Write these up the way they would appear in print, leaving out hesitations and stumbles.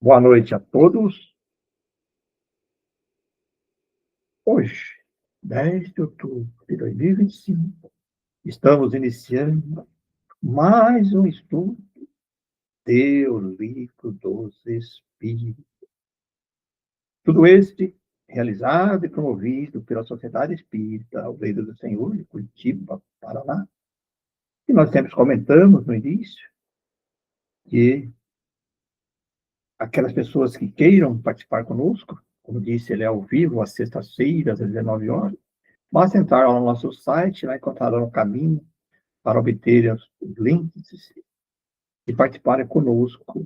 Boa noite a todos. Hoje, 10 de outubro de 2025, estamos iniciando mais um estudo do Livro dos Espíritos. Tudo este realizado e promovido pela Sociedade Espírita Aldeia do Senhor, de Curitiba, Paraná. E nós sempre comentamos no início que aquelas pessoas que queiram participar conosco, como disse, ele é ao vivo, às sextas-feiras, às 19 horas, basta entrar lá no nosso site, lá encontrarão o caminho para obter os links e participarem conosco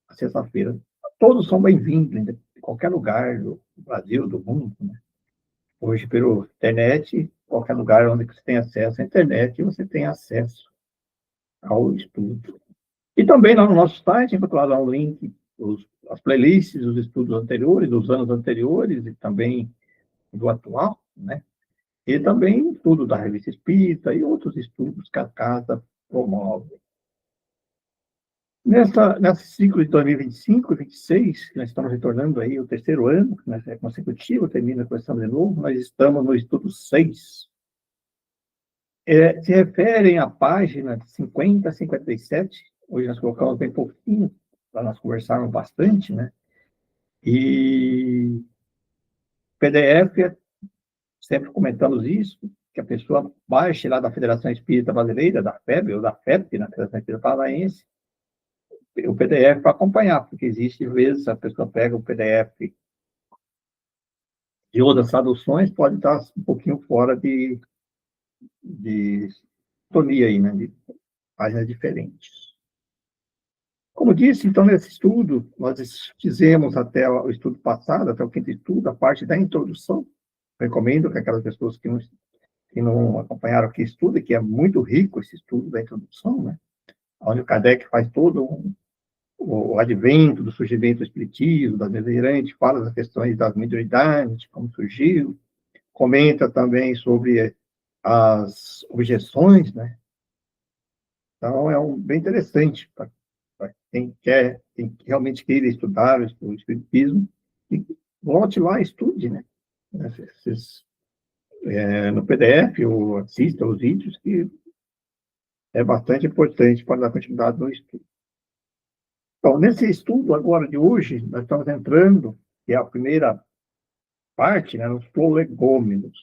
na sexta-feira. Todos são bem-vindos, de qualquer lugar do Brasil, do mundo, né? Hoje, pela internet, qualquer lugar onde você tem acesso à internet, você tem acesso ao estudo. E também lá no nosso site, encontrará um link, as playlists dos estudos anteriores, dos anos anteriores e também do atual, né? E também estudo da Revista Espírita e outros estudos que a casa promove. Nesse ciclo de 2025 e 2026, que nós estamos retornando aí o terceiro ano, né, é consecutivo, termina começando de novo, nós estamos no estudo 6. Se referem à página 50 a 57, hoje nós colocamos bem pouquinho, para nós conversarmos bastante, né? E PDF, sempre comentamos isso, que a pessoa baixe lá da Federação Espírita Brasileira, da FEB, ou da FEP, na Federação Espírita Paranaense, o PDF para acompanhar, porque existe, às vezes, a pessoa pega o PDF de outras traduções, pode estar um pouquinho fora de sintonia aí, né, de páginas diferentes. Como disse, então, nesse estudo, nós fizemos até o estudo passado, até o quinto estudo, a parte da introdução. Recomendo que aquelas pessoas que não acompanharam aqui estudem, que é muito rico esse estudo da introdução, né, onde o Kardec faz todo o advento do surgimento do espiritismo, das mediunidades, fala das questões das mediunidades, como surgiu, comenta também sobre as objeções, né? Então, bem interessante para quem realmente queira estudar o espiritismo, e volte lá e estude, né? No PDF, ou assista aos vídeos, que é bastante importante para dar continuidade no estudo. Então, nesse estudo agora de hoje, nós estamos entrando, que é a primeira parte, né, nos prolegômenos.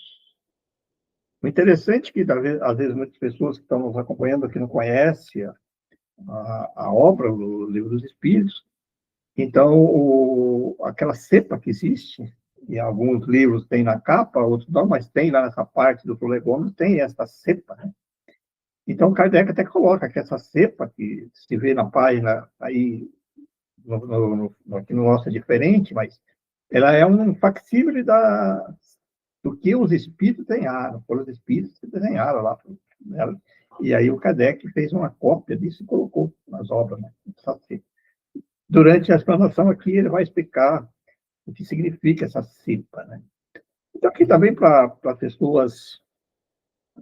O interessante é que, às vezes, muitas pessoas que estão nos acompanhando aqui não conhecem a obra, o Livro dos Espíritos. Então, aquela cepa que existe, e alguns livros têm na capa, outros não, mas tem lá nessa parte do prolegômeno, tem essa cepa, né? Então, Kardec até coloca que essa cepa, que se vê na página aí, aqui no nosso é diferente, mas ela é um facsímile do que os espíritos desenharam, foram os espíritos que desenharam lá. Né? E aí o Kardec fez uma cópia disso e colocou nas obras. Né? Durante a explanação aqui, ele vai explicar o que significa essa cepa. Né? Então, aqui também para pessoas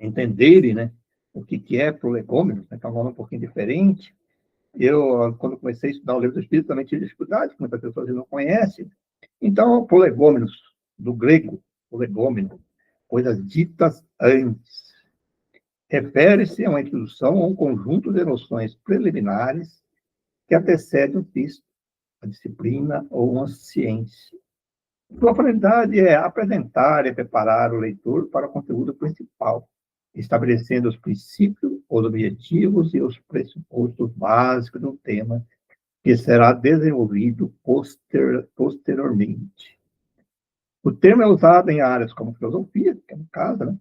entenderem, né, o que é prolegômenos, né, que é um nome um pouquinho diferente. Eu, quando comecei a estudar o Livro do Espírito, também tive dificuldade, muitas pessoas não conhecem. Então, prolegômenos, do grego, prolegômeno, coisas ditas antes, refere-se a uma introdução a um conjunto de noções preliminares que antecede um texto, a disciplina ou uma ciência. Sua finalidade é apresentar e preparar o leitor para o conteúdo principal, estabelecendo os princípios, os objetivos e os pressupostos básicos do tema que será desenvolvido posteriormente. O termo é usado em áreas como filosofia, que é no caso, né?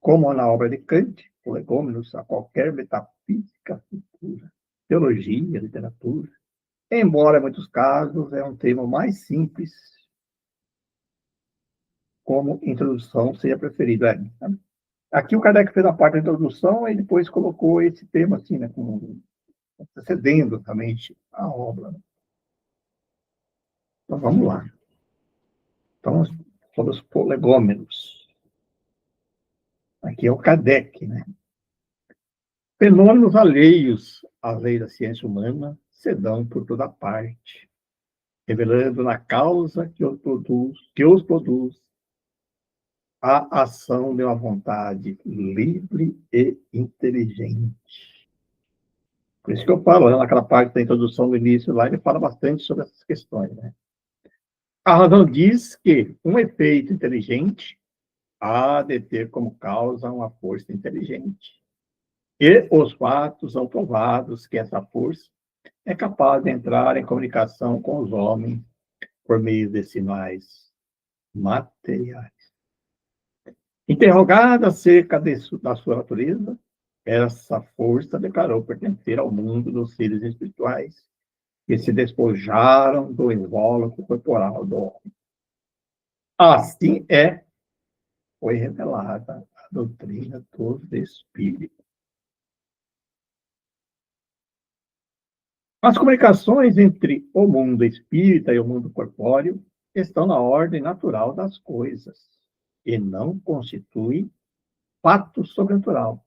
Como na obra de Kant, prolegômenos a qualquer metafísica futura, teologia, literatura. Embora, em muitos casos, é um termo mais simples, como introdução seja preferido. Aqui o Kardec fez a parte da introdução e depois colocou esse termo assim, né, como antecedendo também a obra. Né? Então, vamos lá. Então, sobre os prolegômenos. Aqui é o Kardec, né? Fenômenos alheios à lei da ciência humana se dão por toda parte. revelando na causa que os produz a ação de uma vontade livre e inteligente. Por isso que eu falo, né, naquela parte da introdução do início lá, ele fala bastante sobre essas questões, né? A razão diz que um efeito inteligente há de ter como causa uma força inteligente. E os fatos são provados que essa força é capaz de entrar em comunicação com os homens por meio de sinais materiais. Interrogada acerca da sua natureza, essa força declarou pertencer ao mundo dos seres espirituais que se despojaram do invólucro corporal do homem. Assim foi revelada a doutrina dos espíritos. As comunicações entre o mundo espírita e o mundo corpóreo estão na ordem natural das coisas e não constituem fato sobrenatural.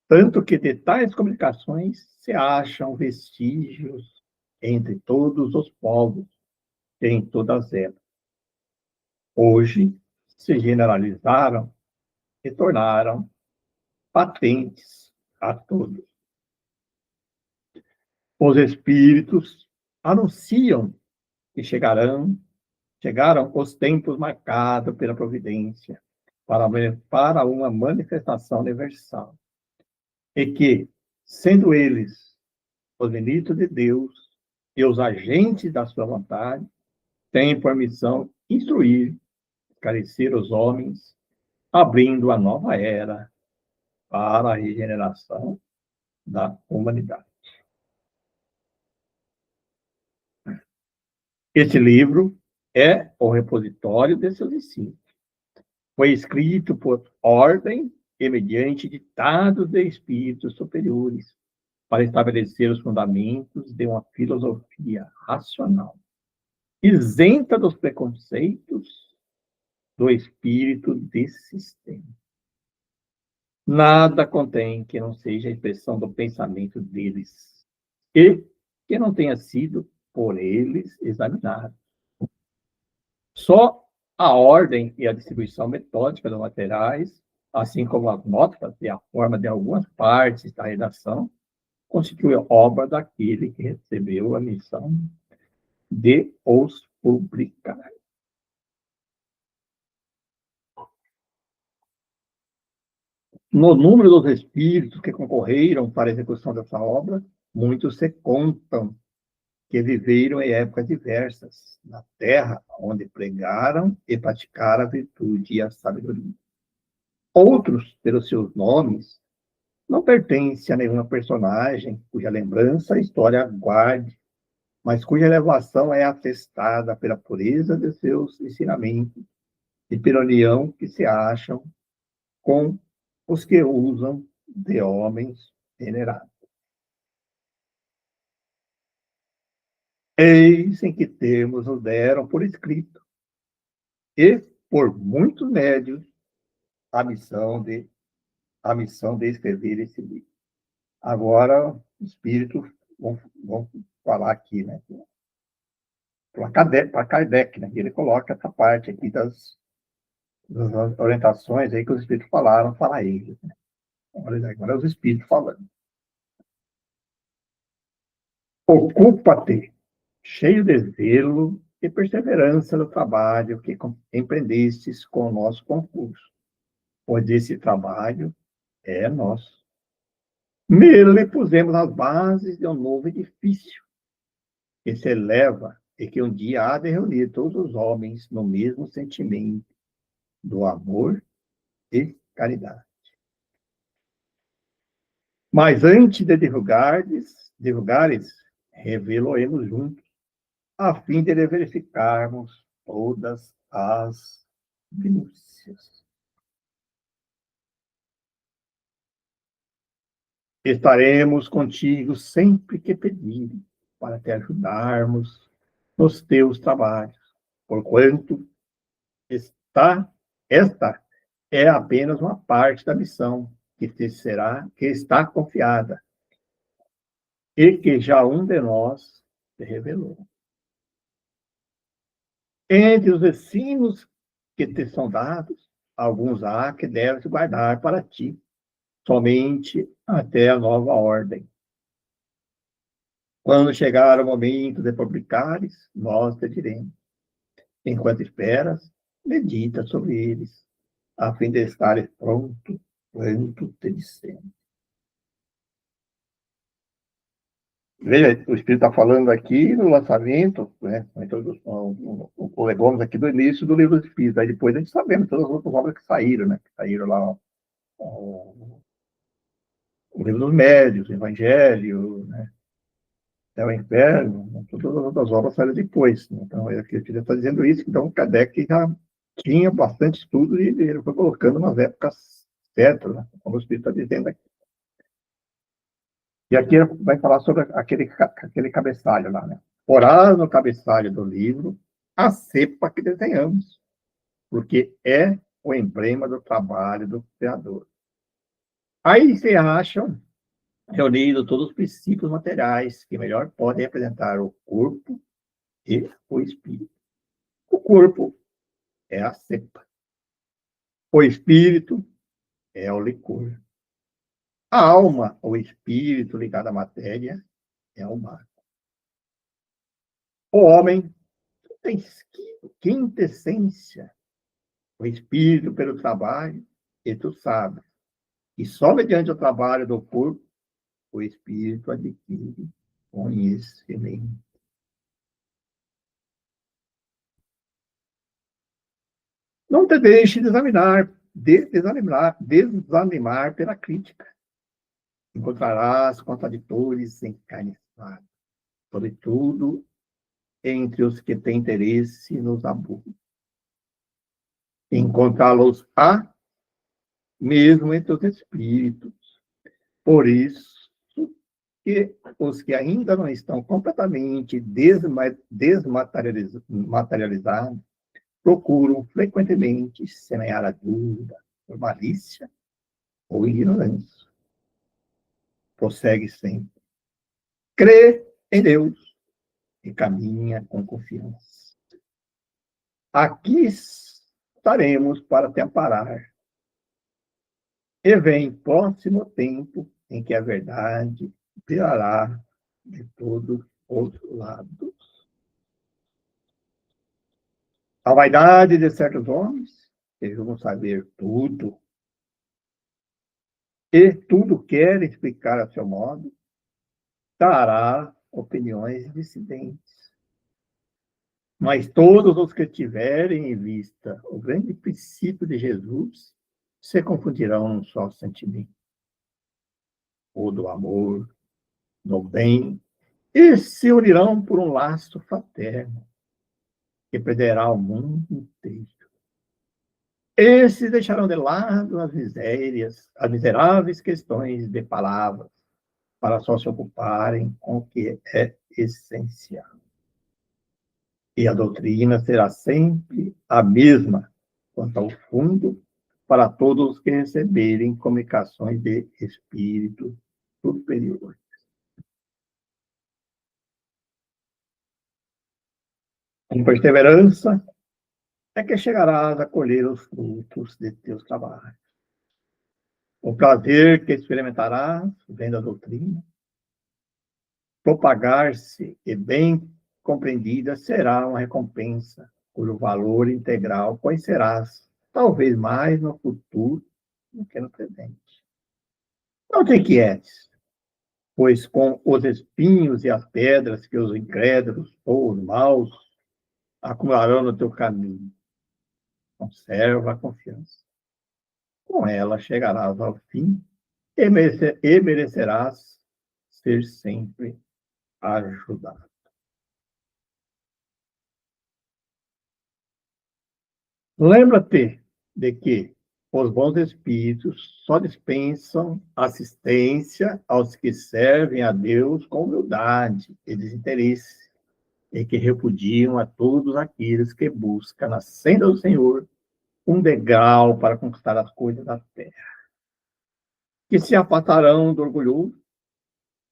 Tanto que de tais comunicações se acham vestígios entre todos os povos e em todas elas. Hoje se generalizaram e tornaram patentes a todos. Os espíritos anunciam que chegaram os tempos marcados pela providência para uma manifestação universal. E que, sendo eles os ministros de Deus e os agentes da sua vontade, têm por missão instruir, esclarecer os homens, abrindo a nova era para a regeneração da humanidade. Este livro é o repositório de seus ensinos. Foi escrito por ordem e mediante ditados de espíritos superiores, para estabelecer os fundamentos de uma filosofia racional, isenta dos preconceitos do espírito desse sistema. Nada contém que não seja a expressão do pensamento deles e que não tenha sido por eles examinado. Só a ordem e a distribuição metódica dos materiais, assim como as notas e a forma de algumas partes da redação, constitui obra daquele que recebeu a missão de os publicar. No número dos espíritos que concorreram para a execução dessa obra, muitos se contam que viveram em épocas diversas na terra, onde pregaram e praticaram a virtude e a sabedoria. Outros, pelos seus nomes, não pertencem a nenhuma personagem cuja lembrança a história guarde, mas cuja elevação é atestada pela pureza de seus ensinamentos e pela união que se acham com os que usam de homens venerados. Eis em que termos nos deram por escrito, e por muitos médios, a missão de escrever esse livro. Agora, os espíritos vão falar aqui, né? Para Kardec, né? Ele coloca essa parte aqui das orientações aí que os espíritos falaram para ele. Né? Agora é os espíritos falando. Ocupa-te, cheio de zelo e perseverança no trabalho que empreendestes com o nosso concurso, pois esse trabalho é nosso. Nele pusemos as bases de um novo edifício que se eleva e que um dia há de reunir todos os homens no mesmo sentimento do amor e caridade. Mas antes de divulgares, revelo-emos juntos, a fim de verificarmos todas as minúcias. Estaremos contigo sempre que pedirem, para te ajudarmos nos teus trabalhos, porquanto esta é apenas uma parte da missão que está confiada e que já um de nós se revelou. Entre os ensinos que te são dados, alguns há que deves guardar para ti, somente até a nova ordem. Quando chegar o momento de publicares, nós te diremos. Enquanto esperas, medita sobre eles, a fim de estares pronto quanto te dissemos. Veja, o Espírito está falando aqui no lançamento, né, na introdução, o Gomes aqui do início do livro do Espírito. Aí depois a gente sabemos todas as outras obras que saíram, né? Que saíram lá o livro dos médios, o Evangelho, né? Até o Inferno, né? Todas as outras obras saíram depois. Né? Então, eu queria estar dizendo isso, então Kardec já tinha bastante estudo e ele foi colocando nas épocas certas, né? Como o Espírito está dizendo aqui. E aqui vai falar sobre aquele cabeçalho lá, né? Porá no cabeçalho do livro a cepa que desenhamos, porque é o emblema do trabalho do Criador. Aí se acham reunidos todos os princípios materiais que melhor podem representar o corpo e o espírito. O corpo é a cepa. O espírito é o licor. A alma, o espírito ligado à matéria, é o mar. O homem tem quintessência, o espírito pelo trabalho, e tu sabes. E só mediante o trabalho do corpo, o espírito adquire conhecimento. Não te deixe desanimar pela crítica. Encontrarás contraditores encarniçados, sobretudo entre os que têm interesse nos abusos. Encontrá-los-á mesmo entre os espíritos. Por isso que os que ainda não estão completamente desmaterializados procuram frequentemente semear a dúvida por malícia ou ignorância. Prossegue sempre. Crê em Deus e caminha com confiança. Aqui estaremos para te amparar. E vem próximo tempo em que a verdade virará de todos os lados. A vaidade de certos homens, que vão saber tudo, e tudo quer explicar a seu modo, dará opiniões dissidentes. Mas todos os que tiverem em vista o grande princípio de Jesus se confundirão num só sentimento, o do amor, do bem, e se unirão por um laço fraterno que perderá o mundo inteiro. Esses deixarão de lado as misérias, as miseráveis questões de palavras, para só se ocuparem com o que é essencial. E a doutrina será sempre a mesma, quanto ao fundo, para todos os que receberem comunicações de espírito superior. Com perseverança é que chegarás a colher os frutos de teus trabalhos. O prazer que experimentarás, vendo a doutrina, propagar-se e bem compreendida será uma recompensa, cujo valor integral conhecerás, talvez mais no futuro do que no presente. Não te inquietes, pois com os espinhos e as pedras que os incrédulos ou os maus acumularão no teu caminho, conserva a confiança. Com ela chegarás ao fim e merecerás ser sempre ajudado. Lembra-te de que os bons espíritos só dispensam assistência aos que servem a Deus com humildade e desinteresse, e que repudiam a todos aqueles que buscam na senda do Senhor um degrau para conquistar as coisas da terra, que se afastarão do orgulhoso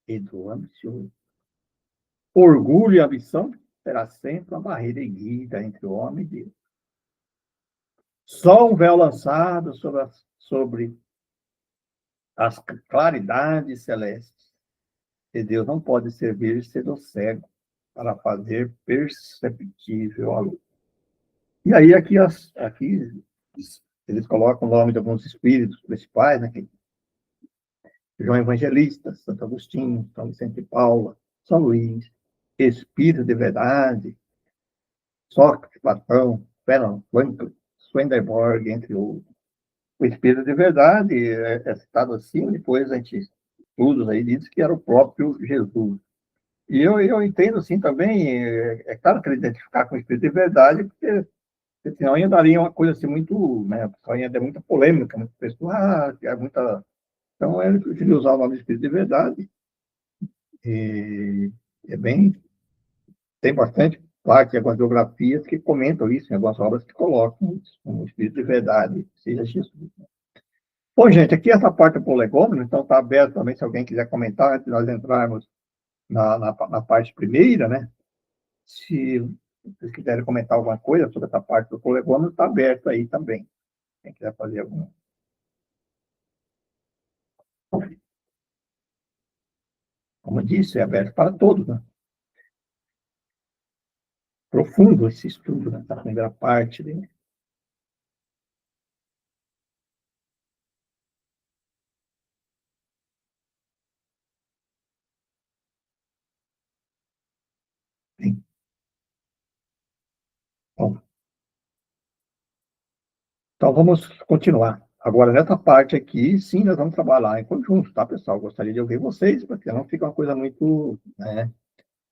e do ambicioso. Orgulho e ambição será sempre uma barreira erguida entre o homem e Deus. Só um véu lançado sobre as claridades celestes. E Deus não pode servir sendo cego para fazer perceptível a luz. E aí, aqui eles colocam o nome de alguns espíritos principais, né? João Evangelista, Santo Agostinho, São Vicente de Paula, São Luís, Espírito de Verdade, Sócrates, Platão, Fernand Franklin, Swedenborg, entre outros. O Espírito de Verdade é citado assim, depois a gente estudos aí diz que era o próprio Jesus. E eu entendo, assim, também, claro que ele identificar com o Espírito de Verdade, porque senão ainda daria uma coisa assim muito, né, só ia ter muita polêmica, muita pessoa, é muita... Então, ele preferiu usar o nome de Espírito de Verdade, e é bem... Tem bastante parte de algumas biografias que comentam isso, em algumas obras que colocam isso, como Espírito de Verdade, seja Jesus. Bom, gente, aqui essa parte é prolegômeno, então está aberto também, se alguém quiser comentar, antes de nós entrarmos na parte primeira, né? Se vocês quiserem comentar alguma coisa sobre essa parte do prolegômeno, está aberto aí também. Quem quiser fazer algum. Como eu disse, é aberto para todos, né? Profundo esse estudo, né? Da primeira parte dele. Sim. Bom, então vamos continuar. Agora, nessa parte aqui, sim, nós vamos trabalhar em conjunto, tá, pessoal? Gostaria de ouvir vocês, porque não fica uma coisa muito, né?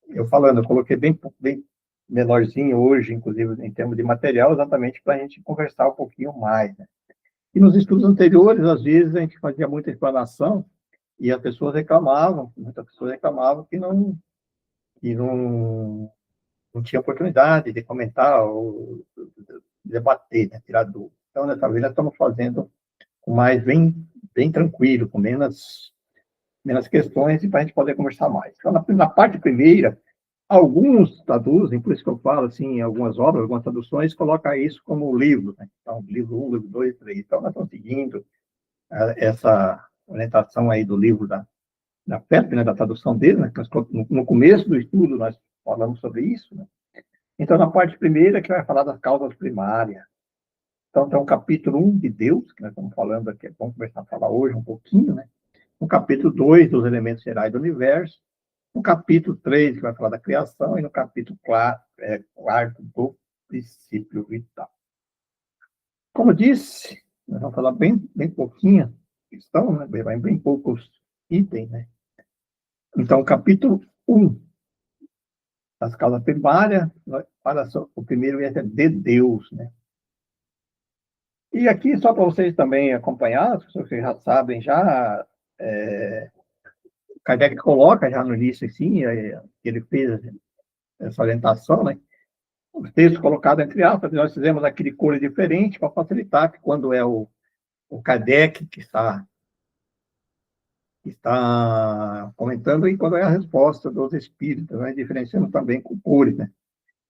Eu falando, eu coloquei bem menorzinho hoje, inclusive em termos de material, exatamente para a gente conversar um pouquinho mais, né? E nos estudos anteriores, às vezes, a gente fazia muita explanação e as pessoas reclamavam, muitas pessoas reclamavam que não tinha oportunidade de comentar ou debater, né, tirar dúvida. Então, dessa vez, nós estamos fazendo com mais bem tranquilo, com menos questões e para a gente poder conversar mais. Então, na parte primeira, alguns traduzem, por isso que eu falo assim, em algumas obras, algumas traduções, coloca isso como livro, né? Então, livro 1, livro 2, 3. Então, nós estamos seguindo essa orientação aí do livro da FEP, né, da tradução dele, né? No começo do estudo nós falamos sobre isso, né? Então, na parte primeira, que vai falar das causas primárias. Então, tem um capítulo 1 de Deus, que nós estamos falando aqui, vamos começar a falar hoje um pouquinho, né? No capítulo 2, dos elementos gerais do universo. No capítulo 3, que vai falar da criação, e no capítulo 4, do princípio vital. Como eu disse, nós vamos falar bem pouquinho questão, né? Bem poucos itens, né? Então, capítulo 1, das causas primárias, o primeiro é de Deus, né? E aqui, só para vocês também acompanhar, vocês já sabem, Kardec coloca já no início, assim, ele fez essa orientação, né? Os textos colocados entre aspas, nós fizemos aquele cor diferente para facilitar, que quando é o Kardec que está comentando, e quando é a resposta dos espíritos, né? Diferenciando também com cores, né?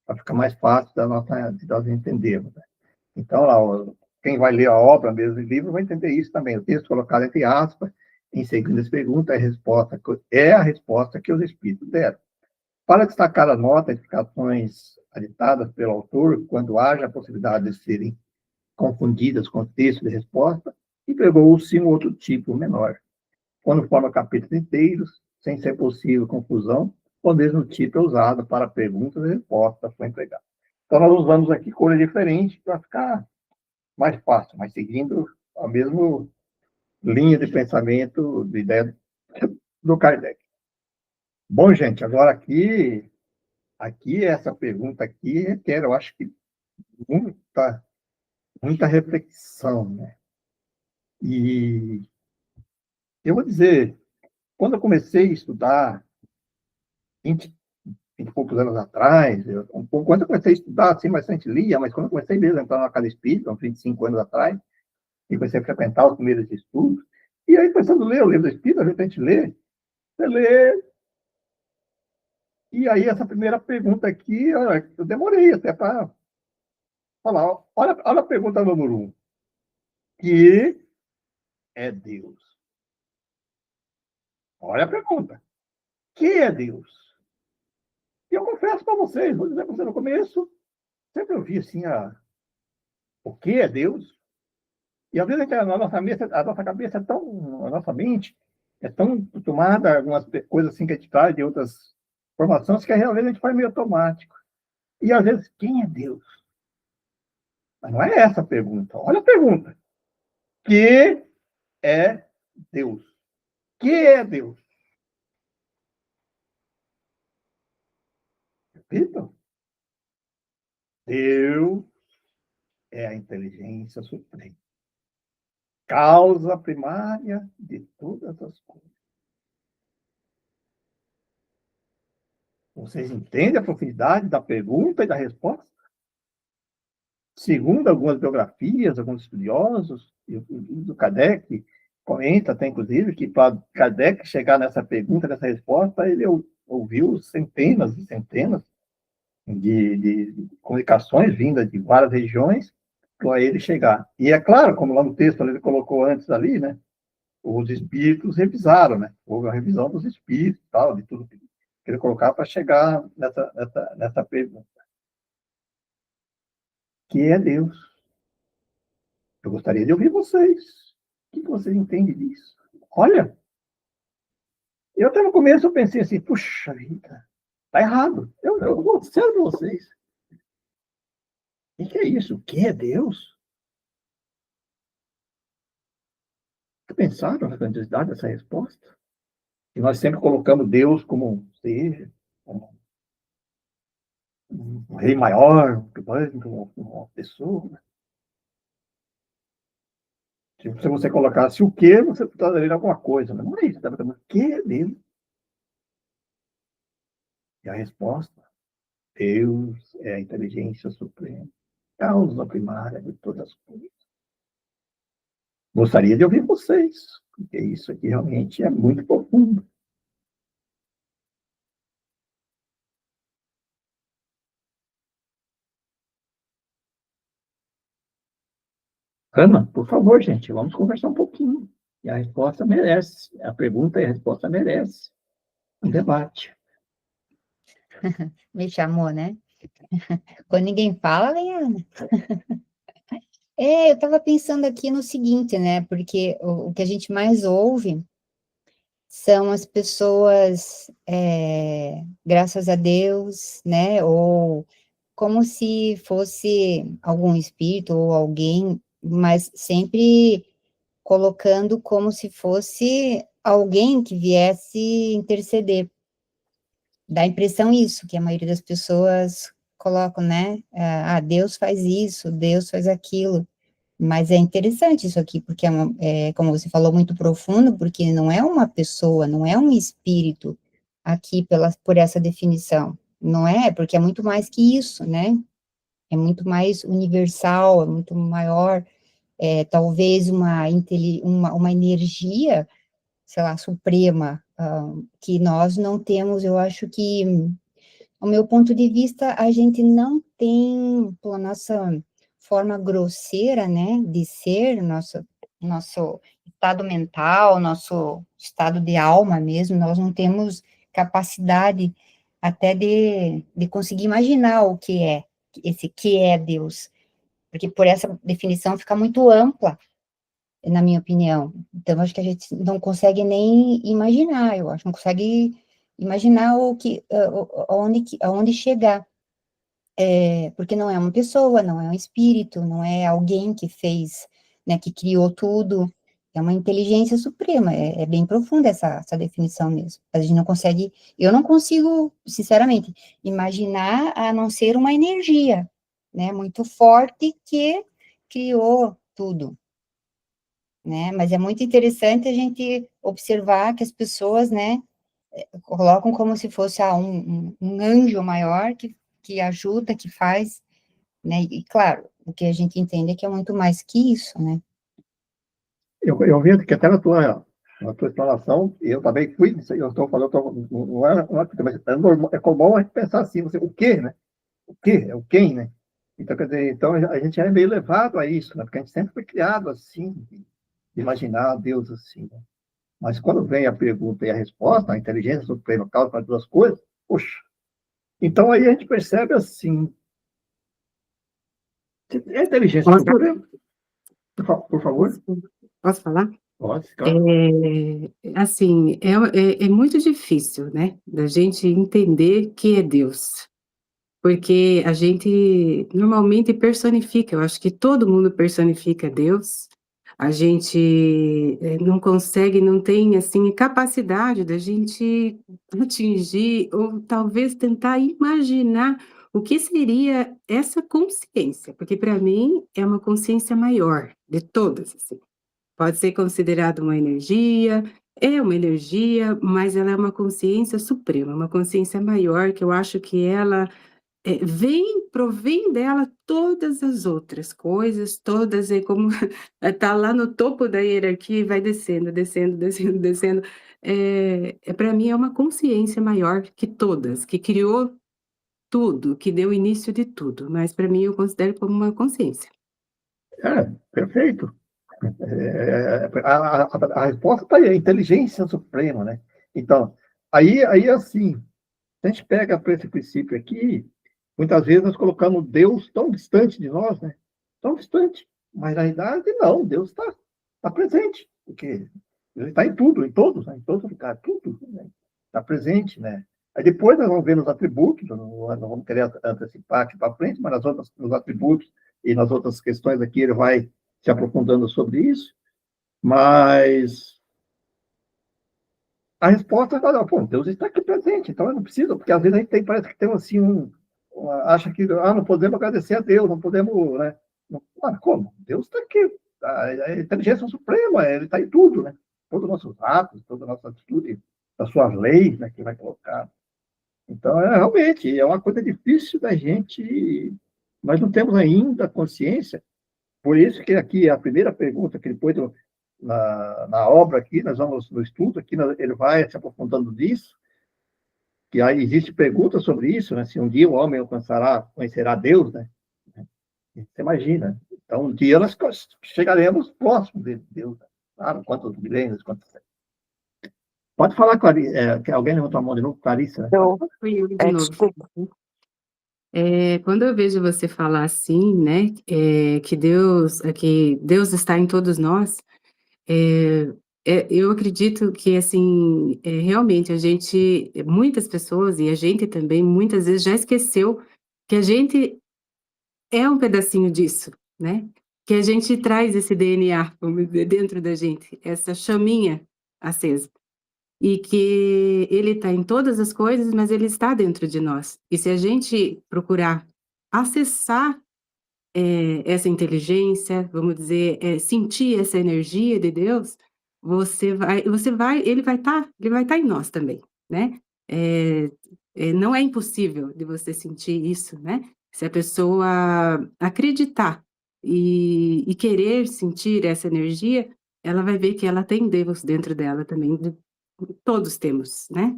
Para ficar mais fácil de nós entendermos. Né? Então, lá, quem vai ler a obra mesmo, o livro, vai entender isso também. O texto colocado entre aspas, em seguida as perguntas, é a resposta que os espíritos deram. Para destacar a nota, explicações aditadas pelo autor, quando haja a possibilidade de serem confundidas com o texto de resposta, empregou-se um outro tipo menor, quando forma capítulos inteiros, sem ser possível confusão, o mesmo tipo é usado para perguntas e respostas foi empregado. Então, nós usamos aqui cores diferentes para ficar mais fácil, mas seguindo a mesma linha de pensamento, de ideia do Kardec. Bom, gente, agora aqui essa pergunta aqui requer, eu acho que muita reflexão, né? E eu vou dizer, quando eu comecei a estudar, 20 e poucos anos atrás, quando eu comecei a estudar, assim, bastante lia, mas quando eu comecei mesmo a entrar na casa espírita, uns 25 anos atrás, e comecei a frequentar os primeiros estudos, e aí começando a ler o livro do Espírito, a gente lê, você lê, E aí, essa primeira pergunta aqui, eu demorei até para falar. Olha a pergunta número 1. Que é Deus? Olha a pergunta. Que é Deus? E eu confesso para vocês, vou dizer para você no começo, sempre ouvi assim, o que é Deus? E às vezes a nossa cabeça é tão, a nossa mente é tão acostumada a algumas coisas assim que a gente traz de outras formações que às vezes a gente faz meio automático. E às vezes, quem é Deus? Mas não é essa a pergunta. Olha a pergunta. Que é Deus? Que é Deus? Repito. Deus é a inteligência suprema. Causa primária de todas as coisas. Vocês entendem a profundidade da pergunta e da resposta? Segundo algumas biografias, alguns estudiosos, e o Kardec comenta até, inclusive, que para Kardec chegar nessa pergunta, nessa resposta, ele ouviu centenas e centenas de comunicações vindas de várias regiões para ele chegar. E é claro, como lá no texto ele colocou antes ali, né? Os espíritos revisaram, né? Houve a revisão dos espíritos, tal, de tudo que ele colocar para chegar nessa pergunta. Que é Deus? Eu gostaria de ouvir vocês. O que vocês entendem disso? Olha, eu até no começo eu pensei assim, puxa vida, tá errado. Eu vou ser para vocês. O que é isso? O que é Deus? Pensaram na grandiosidade dessa resposta? E nós sempre colocamos Deus como um ser, como um rei maior, como uma pessoa. Se você colocasse o que, você trazeria alguma coisa. Mas não é isso. O que é Deus? E a resposta: Deus é a inteligência suprema, causa primária de todas as coisas. Gostaria de ouvir vocês, porque isso aqui realmente é muito profundo. Ana, por favor, gente, vamos conversar um pouquinho. E a resposta merece, a pergunta e a resposta merece um debate. Me chamou, né? Quando ninguém fala, vem a Ana. Eu estava pensando aqui no seguinte, né? Porque o que a gente mais ouve são as pessoas, graças a Deus, né? Ou como se fosse algum espírito ou alguém, mas sempre colocando como se fosse alguém que viesse interceder. Dá a impressão isso, que a maioria das pessoas colocam, né? Deus faz isso, Deus faz aquilo. Mas é interessante isso aqui, porque como você falou, muito profundo, porque não é uma pessoa, não é um espírito aqui por essa definição. Não é, porque é muito mais que isso, né? É muito mais universal, é muito maior, talvez uma energia, sei lá, suprema, que nós não temos. Eu acho que, ao meu ponto de vista, a gente não tem, pela nossa forma grosseira, né, de ser, nosso estado mental, nosso estado de alma mesmo, nós não temos capacidade até de conseguir imaginar o que é, esse que é Deus, porque por essa definição fica muito ampla, na minha opinião. Então, acho que a gente não consegue nem imaginar, eu acho, não consegue imaginar aonde chegar. Porque não é uma pessoa, não é um espírito, não é alguém que fez, né, que criou tudo, é uma inteligência suprema, é bem profunda essa definição mesmo. A gente não consegue, eu não consigo, sinceramente, imaginar a não ser uma energia, né, muito forte que criou tudo, né, mas é muito interessante a gente observar que as pessoas, né, colocam como se fosse um anjo maior que ajuda, que faz, né? E claro, o que a gente entende é que é muito mais que isso, né? Eu vejo que até na tua Na tua explanação, eu também fui, eu estou falando, mas é, normal, é comum a gente pensar assim, você, o quê, né? O quê? É o quem, né? Então, quer dizer, então a gente é meio levado a isso, né? Porque a gente sempre foi criado assim, de imaginar Deus assim, né? Mas quando vem a pergunta e a resposta, a inteligência suprema causa para duas coisas, poxa, então aí a gente percebe assim, a inteligência Posso, suprema, por favor, posso falar? pode, É, claro. assim, é muito difícil, né, da gente entender que é Deus, porque a gente normalmente personifica, eu acho que todo mundo personifica Deus, a gente não consegue, não tem, assim, capacidade da gente atingir ou talvez tentar imaginar o que seria essa consciência, porque para mim é uma consciência maior de todas, assim. Pode ser considerado uma energia, é uma energia, mas ela é uma consciência suprema, uma consciência maior, que eu acho que ela, provém dela todas as outras coisas, todas, é como está lá no topo da hierarquia e vai descendo, descendo, descendo, descendo. Para mim é uma consciência maior que todas, que criou tudo, que deu início de tudo, mas para mim eu considero como uma consciência. Perfeito. A resposta está aí, a inteligência suprema, né? Então, aí assim, se a gente pega para esse princípio aqui, muitas vezes nós colocamos Deus tão distante de nós, né? Tão distante. Mas na realidade, não, Deus está presente, porque ele está em tudo, em todos, né? Em todo lugar, tudo, né? Está presente, né? Aí depois nós vamos ver nos atributos, não vamos querer antecipar aqui para frente, mas nos atributos e nas outras questões aqui ele vai se aprofundando sobre isso, mas a resposta é, não, pô, Deus está aqui presente, então eu não preciso, porque às vezes a gente tem, parece que tem assim acha que não podemos agradecer a Deus, não podemos, né? Não, como? Deus está aqui, a inteligência suprema, ele está em tudo, né? Todos os nossos atos, toda a nossa atitude, as suas leis, né, que vai colocar. Então, realmente, é uma coisa difícil da gente, nós não temos ainda consciência, por isso que aqui a primeira pergunta, que depois na obra aqui, nós vamos no estudo, aqui ele vai se aprofundando nisso, que aí existe pergunta sobre isso, né? Se um dia o homem conhecerá Deus, né? Você imagina. Então, um dia nós chegaremos próximos de Deus. Né? Claro, quantos milênios, quantos... Pode falar, que alguém levantou a mão de novo, Clarissa, né? Fui eu de novo. Desculpa. Quando eu vejo você falar assim, né, que Deus está em todos nós, eh eu acredito que, assim, realmente muitas pessoas, e a gente também, muitas vezes já esqueceu que a gente é um pedacinho disso, né, que a gente traz esse DNA, vamos dizer, dentro da gente, essa chaminha acesa. E que ele está em todas as coisas, mas ele está dentro de nós. E se a gente procurar acessar, essa inteligência, vamos dizer, sentir essa energia de Deus, ele vai estar em nós também, né. Eh não é impossível de você sentir isso, né, se a pessoa acreditar e querer sentir essa energia, ela vai ver que ela tem Deus dentro dela também, todos temos, né.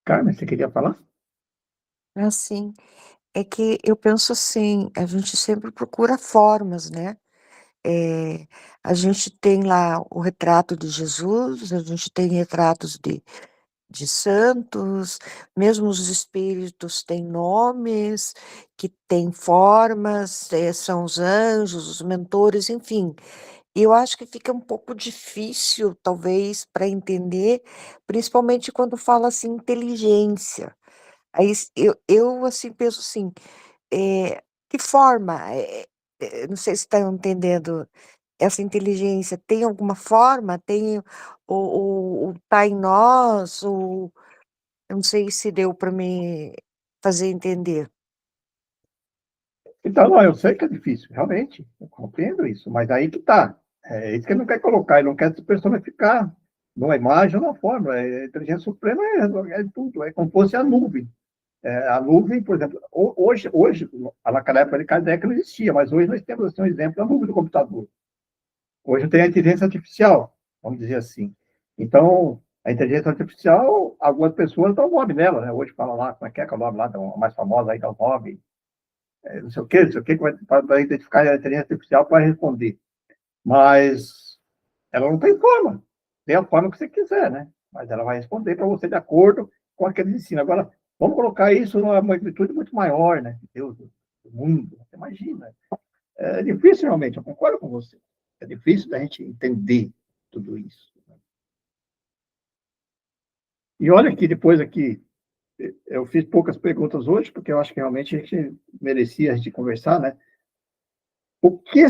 Carmen, você queria falar? Assim, é que eu penso assim, a gente sempre procura formas, né? Eh, a gente tem lá o retrato de Jesus, a gente tem retratos de santos, mesmo os espíritos têm nomes, que têm formas, são os anjos, os mentores, enfim. E eu acho que fica um pouco difícil, talvez, para entender, principalmente quando fala assim, inteligência. Aí eu, assim, penso assim, que forma, não sei se está entendendo, essa inteligência tem alguma forma? Tem ou está em nós, ou eu não sei se deu para me fazer entender. Então, não, eu sei que é difícil, realmente, eu compreendo isso, mas aí que está. É isso que ele não quer colocar, ele não quer se personificar numa imagem ou numa forma. A inteligência suprema é tudo, é como se fosse a nuvem. A nuvem, por exemplo, naquela época de Kardec não existia, mas hoje nós temos assim, um exemplo da nuvem do computador. Hoje tem a inteligência artificial, vamos dizer assim. Então, a inteligência artificial, algumas pessoas dão nome nela, né? Hoje fala lá, como é que é o nome lá, a mais famosa aí, dá o nome, não sei o que vai identificar a inteligência artificial para responder. Mas ela não tem forma. Tem a forma que você quiser, né? Mas ela vai responder para você de acordo com aquele ensino. Agora, vamos colocar isso numa magnitude muito maior, né? Deus do mundo, você imagina. É difícil, realmente, eu concordo com você. É difícil da gente entender tudo isso. E olha que depois aqui, eu fiz poucas perguntas hoje, porque eu acho que realmente a gente merecia a gente conversar, né? O que,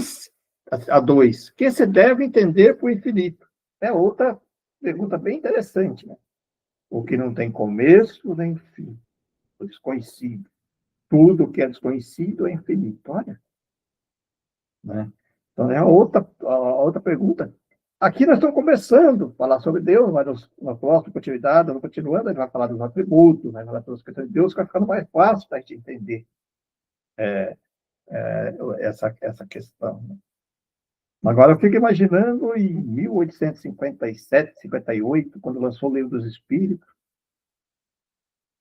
a dois, o que se deve entender por infinito? É outra pergunta bem interessante, né? O que não tem começo nem fim, o desconhecido. Tudo que é desconhecido é infinito, olha. Né? Então, é a outra pergunta. Aqui nós estamos começando a falar sobre Deus, mas na próxima continuidade, no continuando, ele vai falar dos atributos, vai falar das questões de Deus, vai ficando mais fácil para a gente entender essa questão. Né? Agora, eu fico imaginando em 1857, 58, quando lançou o Livro dos Espíritos.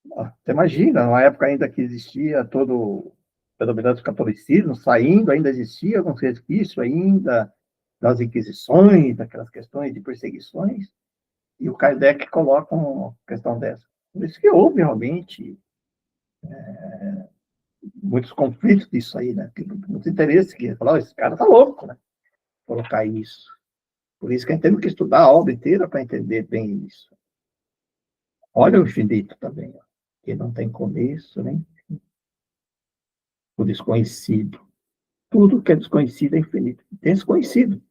Você imagina, numa época ainda que existia todo o predominante do catolicismo, saindo, ainda existia alguns resquícios ainda das inquisições, daquelas questões de perseguições, e o Kardec coloca uma questão dessa. Por isso que houve realmente muitos conflitos disso aí, né? Muitos interesses que falaram, esse cara tá louco, né? Colocar isso. Por isso que a gente tem que estudar a obra inteira para entender bem isso. Olha o infinito também, ó, que não tem começo, nem fim. O desconhecido. Tudo que é desconhecido é infinito. Tem desconhecido.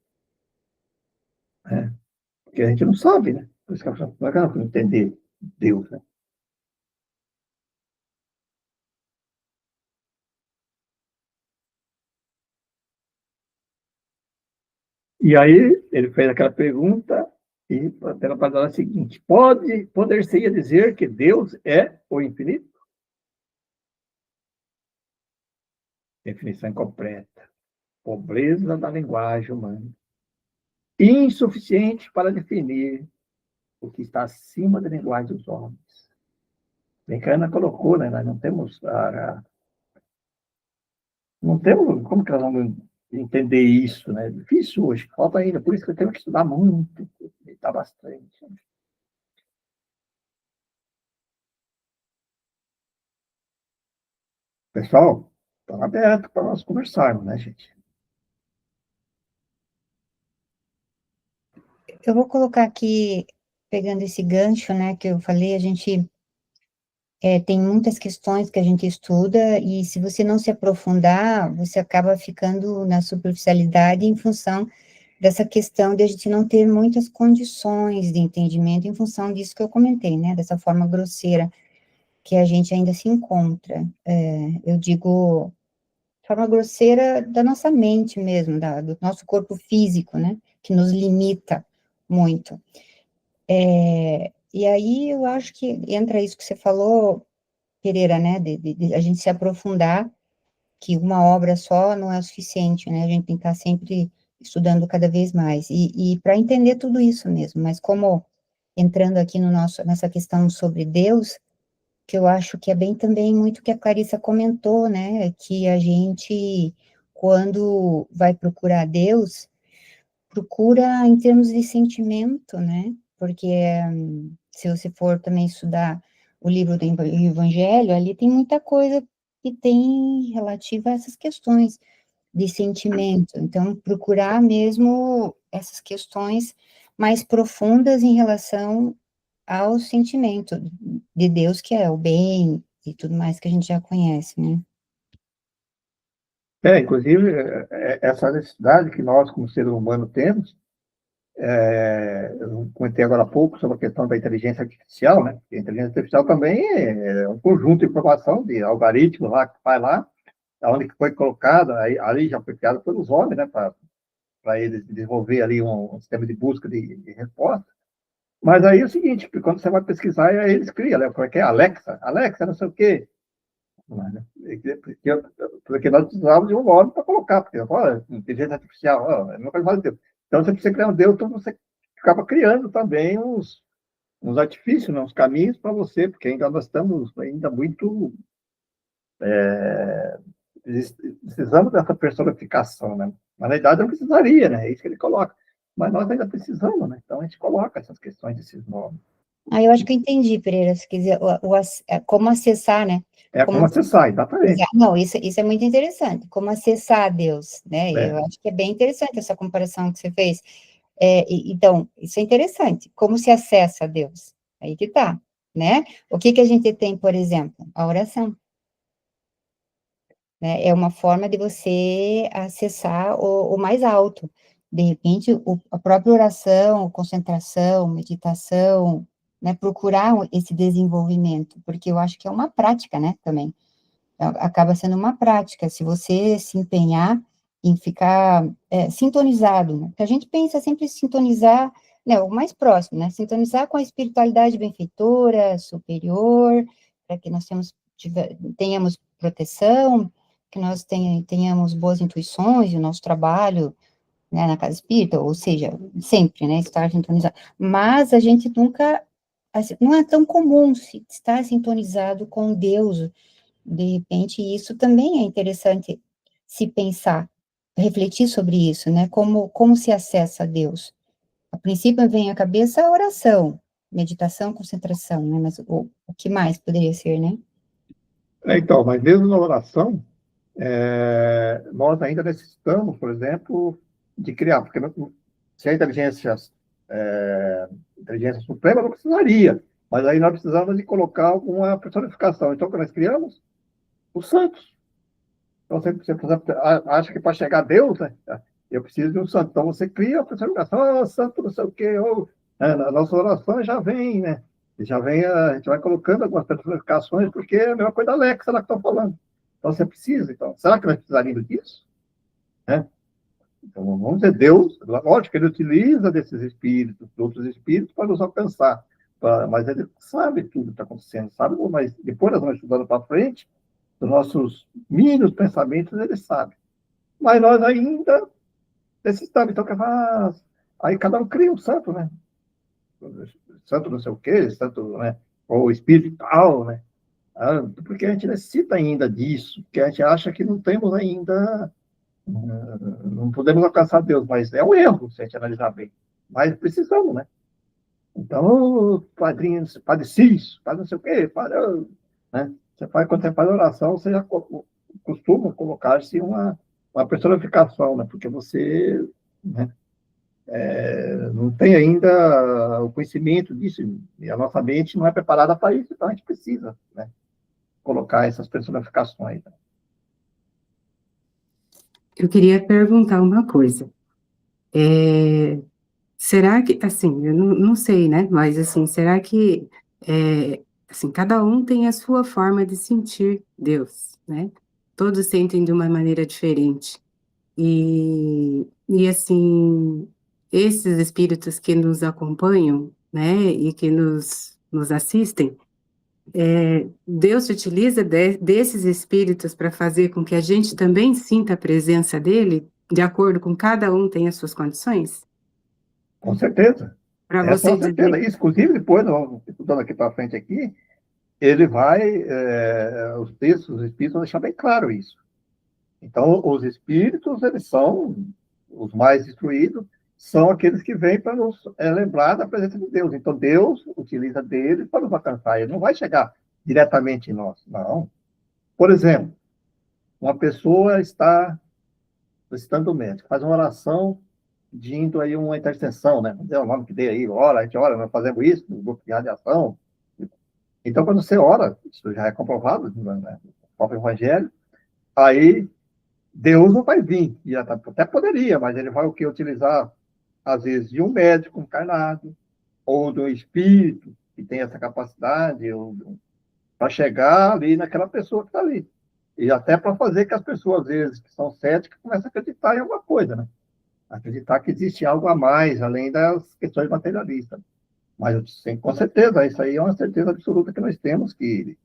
Né? Porque a gente não sabe, né? Por isso que não é que entender Deus, né? E aí ele fez aquela pergunta e pela palavra seguinte: poder-se dizer que Deus é o infinito? Definição incompleta. Pobreza da linguagem humana. Insuficiente para definir o que está acima da linguagem dos homens. Bem que a Ana colocou, né? Nós não temos como que nós vamos entender isso, né? É difícil hoje, falta ainda, por isso que eu tenho que estudar muito, meditar bastante. Pessoal, está aberto para nós conversarmos, né, gente? Eu vou colocar aqui, pegando esse gancho, né, que eu falei, a gente tem muitas questões que a gente estuda, e se você não se aprofundar, você acaba ficando na superficialidade em função dessa questão de a gente não ter muitas condições de entendimento em função disso que eu comentei, né, dessa forma grosseira que a gente ainda se encontra. Eu digo, forma grosseira da nossa mente mesmo, do nosso corpo físico, né, que nos limita muito. E aí eu acho que entra isso que você falou, Pereira, né, de a gente se aprofundar, que uma obra só não é o suficiente, né, a gente tem que estar sempre estudando cada vez mais, e para entender tudo isso mesmo, mas como, entrando aqui nessa questão sobre Deus, que eu acho que é bem também muito que a Clarissa comentou, né, que a gente, quando vai procurar Deus, procura em termos de sentimento, né, porque se você for também estudar o livro do Evangelho, ali tem muita coisa que tem relativa a essas questões de sentimento, então procurar mesmo essas questões mais profundas em relação ao sentimento de Deus, que é o bem e tudo mais que a gente já conhece, né? Inclusive, essa necessidade que nós, como seres humanos, temos, eu comentei agora há pouco sobre a questão da inteligência artificial, né? A inteligência artificial também é um conjunto de informação, de algoritmos lá, que faz lá, onde foi colocada, ali já foi criado pelos homens, né? Para eles desenvolver ali um sistema de busca de resposta. Mas aí é o seguinte, quando você vai pesquisar, aí eles criam, né? Como é que é? Alexa, não sei o quê. Porque nós precisávamos de um nome para colocar, porque, olha, inteligência artificial, não vai fazer Deus. Então, você precisa criar um Deus, então você acaba criando também uns artifícios, né, uns caminhos para você, porque ainda nós estamos ainda muito... precisamos dessa personificação, né? Na verdade, não precisaria, né? É isso que ele coloca. Mas nós ainda precisamos, né? Então, a gente coloca essas questões desses nomes. Eu acho que eu entendi, Pereira, se quiser, como acessar, né? É como acessar, exatamente. Não, isso é muito interessante, como acessar a Deus, né? É. Eu acho que é bem interessante essa comparação que você fez. Então, isso é interessante, como se acessa a Deus? Aí que tá, né? O que a gente tem, por exemplo? A oração. Né? É uma forma de você acessar o mais alto. De repente, a própria oração, concentração, meditação, né? Procurar esse desenvolvimento, porque eu acho que é uma prática, né, também. Acaba sendo uma prática, se você se empenhar em ficar sintonizado, né? Porque a gente pensa sempre em sintonizar, né, o mais próximo, né? Sintonizar com a espiritualidade benfeitora, superior, para que nós tenhamos proteção, que nós tenhamos boas intuições, e o nosso trabalho, né, na casa espírita, ou seja, sempre, né, estar sintonizado. Mas a gente nunca, assim, não é tão comum estar sintonizado com Deus. De repente, isso também é interessante se pensar, refletir sobre isso, né, como se acessa a Deus. A princípio vem à cabeça a oração, meditação, concentração, né, mas o que mais poderia ser, né? Então, mas mesmo na oração, nós ainda necessitamos, por exemplo, de criar, porque se a inteligência suprema não precisaria, mas aí nós precisamos de colocar alguma personificação. Então, quando nós criamos, os santos. Então, você acha que para chegar a Deus, né, eu preciso de um santo. Então, você cria a personificação, santo não sei o quê, na nossa oração já vem, né? Já vem, a gente vai colocando algumas personificações, porque é a mesma coisa da Alexa lá que estão falando. Então, você precisa. Então, será que nós precisaríamos disso? Né? Então, vamos dizer, Deus, lógico que ele utiliza desses espíritos, de outros espíritos, para nos alcançar. Mas ele sabe tudo que está acontecendo, sabe? Mas depois nós vamos estudando para frente, dos nossos mínimos pensamentos, ele sabe. Mas nós ainda necessitamos. Então, aí cada um cria um santo, né? Santo não sei o quê, santo, né? Ou espírito tal, né? Porque a gente necessita ainda disso, porque a gente acha que não temos ainda, não podemos alcançar Deus, mas é um erro se a gente analisar bem. Mas precisamos, né? Então, padre Cis, padre não sei o quê, padre, né? Quando você faz oração, você já costuma colocar-se uma personificação, né? Porque você, né, não tem ainda o conhecimento disso, e a nossa mente não é preparada para isso, então a gente precisa, né, colocar essas personificações. Né? Eu queria perguntar uma coisa. Será que, assim, eu não sei, né? Mas, assim, será que, assim, cada um tem a sua forma de sentir Deus, né? Todos sentem de uma maneira diferente. E assim, esses espíritos que nos acompanham, né? E que nos assistem, Deus se utiliza desses espíritos para fazer com que a gente também sinta a presença dele, de acordo com cada um tem as suas condições? Com certeza. Para Essa é você uma certeza. dizer. Isso, inclusive, depois, estudando aqui para frente aqui, ele vai, os textos, os espíritos vão deixar bem claro isso. Então, os espíritos, eles são os mais instruídos, são aqueles que vêm para nos lembrar da presença de Deus. Então, Deus utiliza deles para nos alcançar. Ele não vai chegar diretamente em nós, não. Por exemplo, uma pessoa está visitando o médico, faz uma oração pedindo aí uma intercessão, né? Vamos dizer o nome que dê aí, ora, a gente ora, nós fazemos isso, no grupo de radiação. Então, quando você ora, isso já é comprovado, né, no próprio Evangelho, aí Deus não vai vir, e até poderia, mas ele vai o que? Utilizar, às vezes, de um médico encarnado, ou de um espírito que tem essa capacidade, para chegar ali naquela pessoa que está ali. E até para fazer que as pessoas, às vezes, que são céticas, comecem a acreditar em alguma coisa, né? Acreditar que existe algo a mais, além das questões materialistas. Mas, sim, com certeza, isso aí é uma certeza absoluta que nós temos, que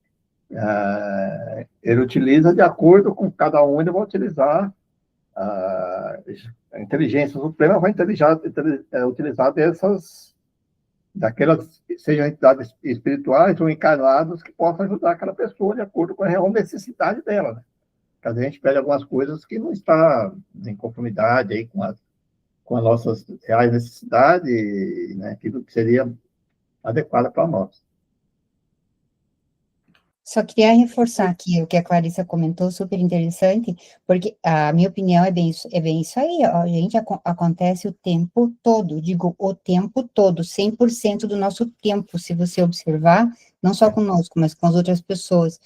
ele utiliza de acordo com cada um, ele vai utilizar a inteligência suprema vai utilizar daquelas, sejam entidades espirituais ou encarnadas, que possam ajudar aquela pessoa de acordo com a real necessidade dela, né? Porque às vezes a gente pede algumas coisas que não está em conformidade aí com as nossas reais necessidades, né? Aquilo que seria adequado para nós. Só queria reforçar aqui o que a Clarissa comentou, super interessante, porque a minha opinião é bem isso aí, ó, gente, acontece o tempo todo, digo, o tempo todo, 100% do nosso tempo, se você observar, não só conosco, mas com as outras pessoas,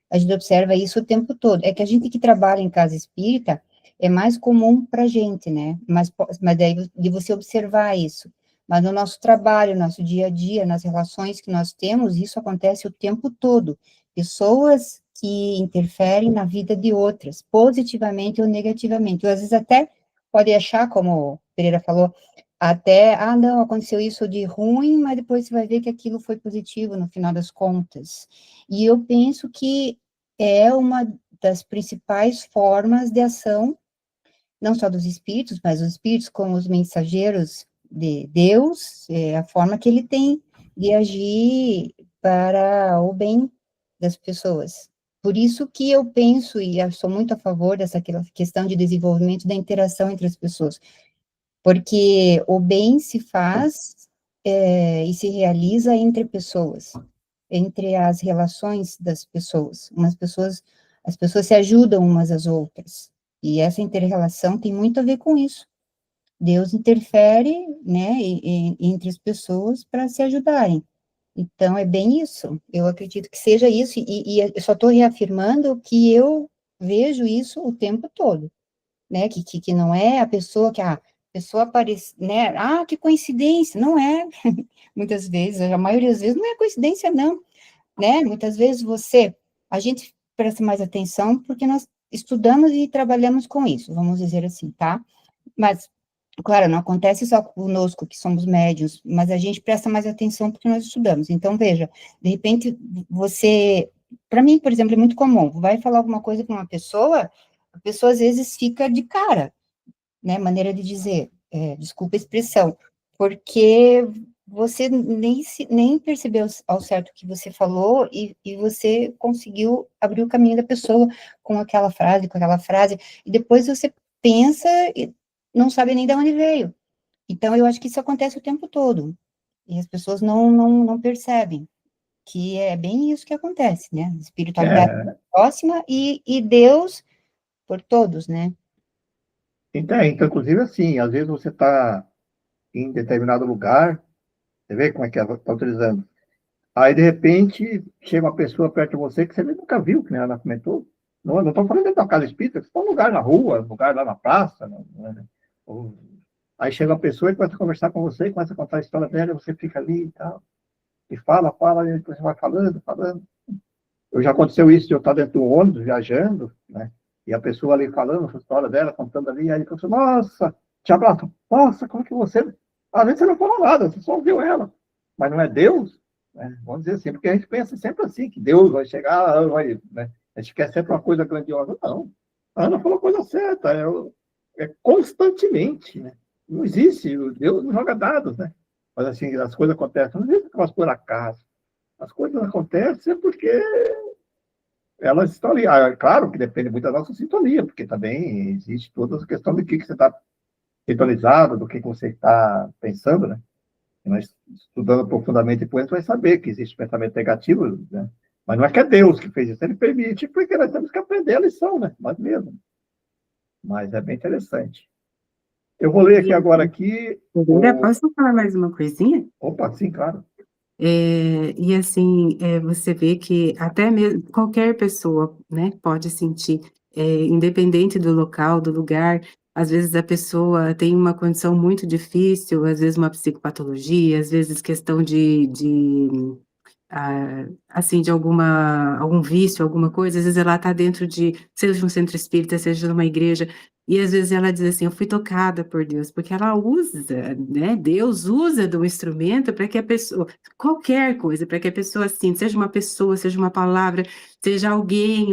a gente observa isso o tempo todo. É que a gente que trabalha em casa espírita, é mais comum para a gente, né, mas daí de você observar isso. Mas no nosso trabalho, no nosso dia a dia, nas relações que nós temos, isso acontece o tempo todo. Pessoas que interferem na vida de outras, positivamente ou negativamente. Ou às vezes até pode achar, como o Pereira falou, até, não, aconteceu isso de ruim, mas depois você vai ver que aquilo foi positivo no final das contas. E eu penso que é uma das principais formas de ação, não só dos espíritos, mas os espíritos como os mensageiros de Deus, é a forma que ele tem de agir para o bem das pessoas. Por isso que eu penso, e eu sou muito a favor dessa questão de desenvolvimento da interação entre as pessoas, porque o bem se faz e se realiza entre pessoas, entre as relações das pessoas. As pessoas se ajudam umas às outras, e essa inter-relação tem muito a ver com isso. Deus interfere, né, entre as pessoas para se ajudarem. Então, é bem isso. Eu acredito que seja isso, e eu só estou reafirmando que eu vejo isso o tempo todo, né, que não é a pessoa que, a pessoa aparece, né, que coincidência, não é, muitas vezes, a maioria das vezes não é coincidência, não, né, muitas vezes a gente presta mais atenção porque nós estudamos e trabalhamos com isso, vamos dizer assim, tá? Mas, claro, não acontece só conosco, que somos médiuns, mas a gente presta mais atenção porque nós estudamos. Então, veja, de repente, para mim, por exemplo, é muito comum, vai falar alguma coisa com uma pessoa, a pessoa às vezes fica de cara, né, maneira de dizer, desculpa a expressão, porque você nem percebeu ao certo o que você falou e você conseguiu abrir o caminho da pessoa com aquela frase, e depois você pensa e não sabe nem de onde veio. Então, eu acho que isso acontece o tempo todo, e as pessoas não percebem que é bem isso que acontece, né? Espiritualidade próxima e Deus por todos, né? Então, inclusive assim, às vezes você está em determinado lugar, você vê como é que ela está utilizando. Aí, de repente, chega uma pessoa perto de você que você nunca viu, que nem ela comentou. Não estou falando dentro da casa espírita, você está num lugar na rua, num lugar lá na praça. Aí chega uma pessoa e começa a conversar com você, começa a contar a história dela, e você fica ali e tal. E fala, e depois você vai falando. Já aconteceu isso de eu estar dentro do ônibus, viajando, né? E a pessoa ali falando a história dela, contando ali, aí a pessoa, nossa, te abraço, nossa, como que você... Às vezes você não falou nada, você só ouviu ela. Mas não é Deus? Né? Vamos dizer assim, porque a gente pensa sempre assim, que Deus vai chegar, né? A gente quer sempre uma coisa grandiosa. Não. A Ana falou a coisa certa, é constantemente, né? Não existe, Deus não joga dados, né? Mas assim, as coisas acontecem, não existe aquelas por acaso. As coisas acontecem porque elas estão ali. Claro que depende muito da nossa sintonia, porque também existe toda a questão do que você está sintonizado, do que você está pensando, né? E nós, estudando profundamente depois, a gente vai saber que existe pensamento negativo, né? Mas não é que é Deus que fez isso, ele permite, porque nós temos que aprender a lição, né? Nós mesmos. Mas é bem interessante. Eu vou ler aqui agora Posso falar mais uma coisinha? Opa, sim, claro. E assim, você vê que até mesmo qualquer pessoa, né, pode sentir, independente do local, do lugar, às vezes a pessoa tem uma condição muito difícil, às vezes uma psicopatologia, às vezes questão de assim, de algum vício, alguma coisa, às vezes ela está dentro de, seja um centro espírita, seja numa igreja, e às vezes ela diz assim: eu fui tocada por Deus, porque ela usa, né? Deus usa do instrumento para que a pessoa, qualquer coisa, para que a pessoa sinta, seja uma pessoa, seja uma palavra, seja alguém,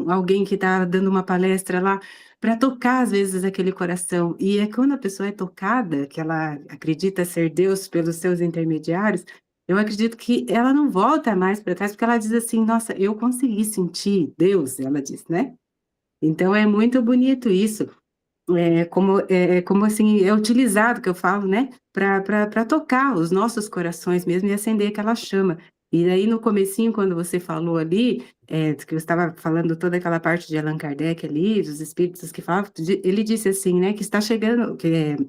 alguém que está dando uma palestra lá, para tocar às vezes aquele coração. E é quando a pessoa é tocada, que ela acredita ser Deus pelos seus intermediários, eu acredito que ela não volta mais para trás, porque ela diz assim: "Nossa, eu consegui sentir Deus", ela diz, né. Então é muito bonito isso. Como assim, é utilizado, que eu falo, né, para tocar os nossos corações mesmo e acender aquela chama. E aí no comecinho, quando você falou ali, que você estava falando toda aquela parte de Allan Kardec ali, dos espíritos que falavam, ele disse assim, né, que está chegando,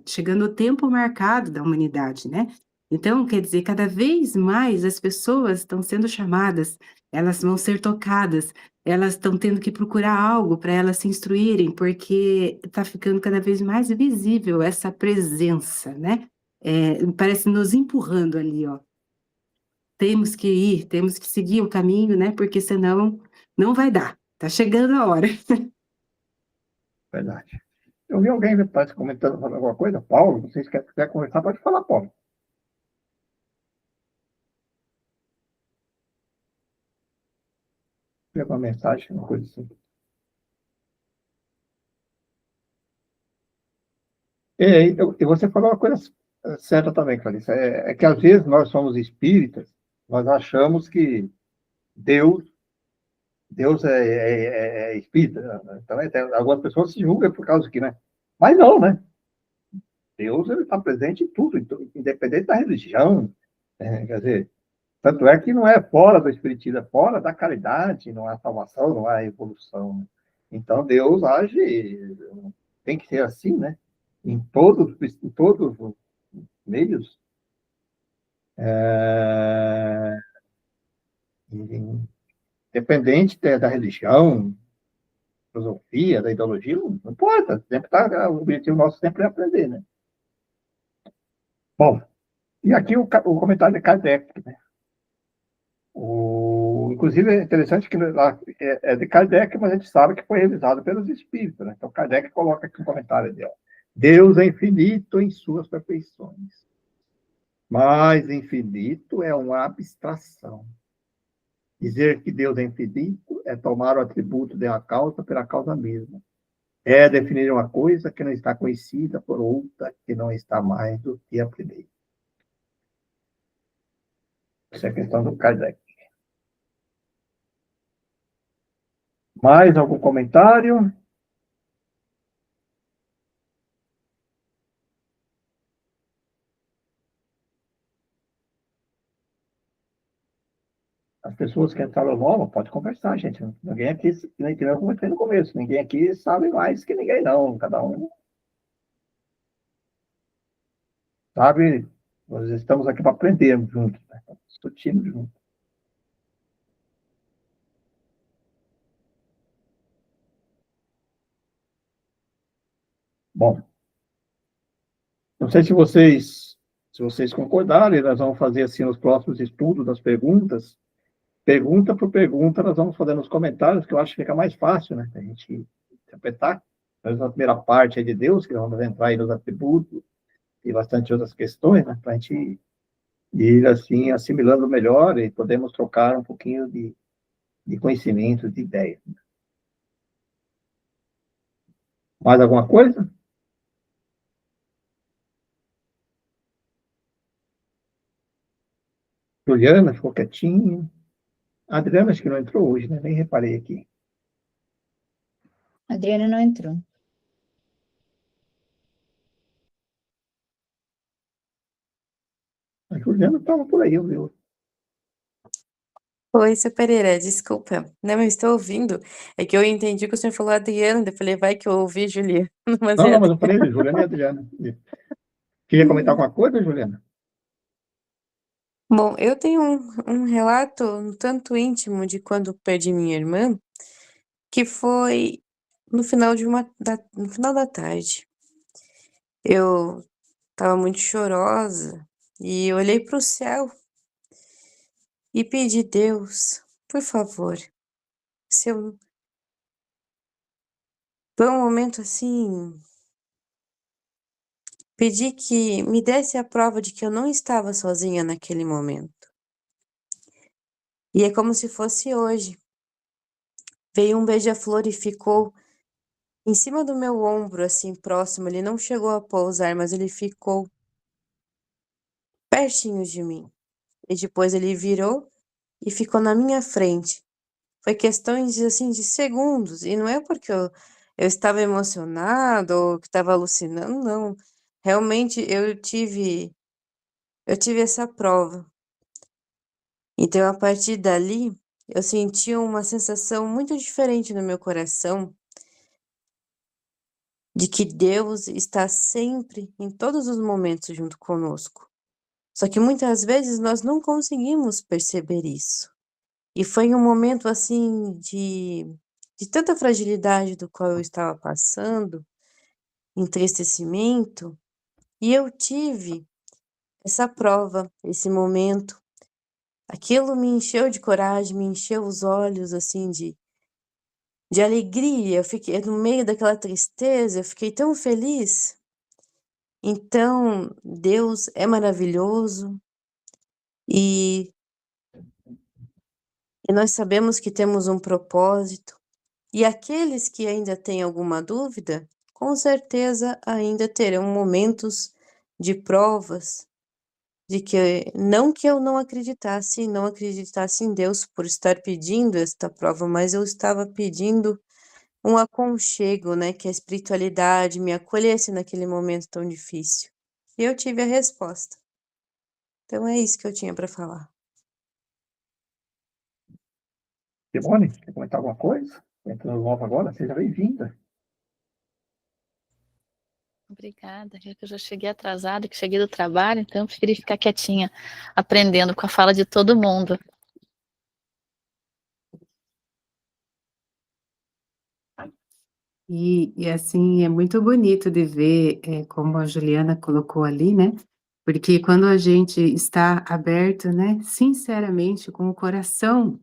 chegando o tempo marcado da humanidade, né. Então, quer dizer, cada vez mais as pessoas estão sendo chamadas, elas vão ser tocadas, elas estão tendo que procurar algo para elas se instruírem, porque está ficando cada vez mais visível essa presença, né, parece nos empurrando ali, ó. Temos que ir, temos que seguir o caminho, né, porque senão não vai dar, tá chegando a hora. Verdade. Eu vi alguém, parece, comentando, falando alguma coisa. Paulo, não sei se quiser conversar, pode falar, Paulo. Ver uma mensagem, uma coisa assim. E você falou uma coisa certa também, Clarice. É que às vezes nós somos espíritas, nós achamos que Deus, Deus é espírita, né? Então, algumas pessoas se julgam por causa que, né? Mas não, né? Deus ele está presente em tudo, independente da religião. Quer dizer, tanto é que não é fora do espiritismo, é fora da caridade, não há salvação, não há evolução. Né? Então Deus age, tem que ser assim, né? Em todos os meios, é, independente da religião, filosofia, da ideologia, não importa. Sempre tá, o objetivo nosso sempre é aprender, né? Bom, e aqui o comentário de Kardec, né? Inclusive, é interessante que lá é de Kardec, mas a gente sabe que foi revisado pelos espíritos. Né? Então, Kardec coloca aqui um comentário dele. Deus é infinito em suas perfeições, mas infinito é uma abstração. Dizer que Deus é infinito é tomar o atributo de uma causa pela causa mesma. É definir uma coisa que não está conhecida por outra que não está mais do que a primeira. Essa é a questão do Kardec. Mais algum comentário? As pessoas que entraram nova, pode conversar, gente. Ninguém aqui, nem que eu comentei no começo, ninguém aqui sabe mais que ninguém, não. Cada um sabe, nós estamos aqui para aprendermos juntos, né? Discutirmos juntos. Bom, não sei se vocês concordarem, nós vamos fazer assim nos próximos estudos das perguntas. Pergunta por pergunta, nós vamos fazer nos comentários, que eu acho que fica mais fácil, né? A gente interpretar. Mas na primeira parte é de Deus, que nós vamos entrar aí nos atributos e bastante outras questões, né? Para a gente ir, assim, assimilando melhor e podemos trocar um pouquinho de conhecimento, de ideias. Mais alguma coisa? Juliana ficou quietinha. A Adriana acho que não entrou hoje, né? Nem reparei aqui. A Adriana não entrou. A Juliana estava por aí, viu? Oi, seu Pereira, desculpa. Não, eu estou ouvindo. É que eu entendi que o senhor falou Adriana, eu falei, vai que eu ouvi Juliana, mas Não, é não, mas eu falei de Juliana e Adriana. Queria comentar alguma coisa, Juliana? Bom, eu tenho um relato um tanto íntimo de quando perdi minha irmã, que foi no final no final da tarde. Eu estava muito chorosa e olhei para o céu e pedi, Deus, por favor, se eu... Foi um momento assim, pedi que me desse a prova de que eu não estava sozinha naquele momento. E é como se fosse hoje. Veio um beija-flor e ficou em cima do meu ombro, assim, próximo. Ele não chegou a pousar, mas ele ficou pertinho de mim. E depois ele virou e ficou na minha frente. Foi questões, assim, de segundos. E não é porque eu estava emocionado ou que estava alucinando, não. Realmente eu tive essa prova. Então, a partir dali, eu senti uma sensação muito diferente no meu coração de que Deus está sempre, em todos os momentos, junto conosco. Só que muitas vezes nós não conseguimos perceber isso. E foi um momento assim de tanta fragilidade do qual eu estava passando, entristecimento, e eu tive essa prova, esse momento. Aquilo me encheu de coragem, me encheu os olhos assim de alegria. Eu fiquei no meio daquela tristeza, eu fiquei tão feliz. Então, Deus é maravilhoso e nós sabemos que temos um propósito. E aqueles que ainda têm alguma dúvida, com certeza ainda terão momentos de provas, de que eu não acreditasse em Deus por estar pedindo esta prova, mas eu estava pedindo um aconchego, né, que a espiritualidade me acolhesse naquele momento tão difícil. E eu tive a resposta. Então é isso que eu tinha para falar. Simone, quer comentar alguma coisa? Entrando nova agora, seja bem-vinda. Obrigada, já que eu já cheguei atrasada, que cheguei do trabalho, então eu preferi ficar quietinha, aprendendo com a fala de todo mundo. E assim, é muito bonito de ver, como a Juliana colocou ali, né, porque quando a gente está aberto, né, sinceramente, com o coração,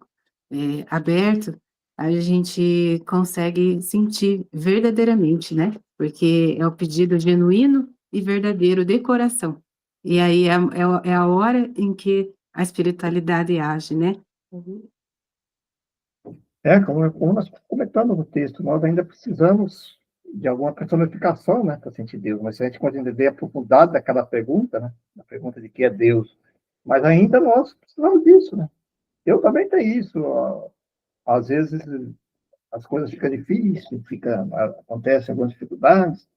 aberto, a gente consegue sentir verdadeiramente, né, porque é o pedido genuíno e verdadeiro de coração. E aí é a hora em que a espiritualidade age, né. Como nós comentamos no texto, nós ainda precisamos de alguma personificação, né, para sentir Deus. Mas se a gente pode entender a profundidade daquela pergunta, né, a pergunta de que é Deus, mas ainda nós precisamos disso, né? Eu também tenho isso. Às vezes as coisas ficam difíceis, acontecem algumas dificuldades,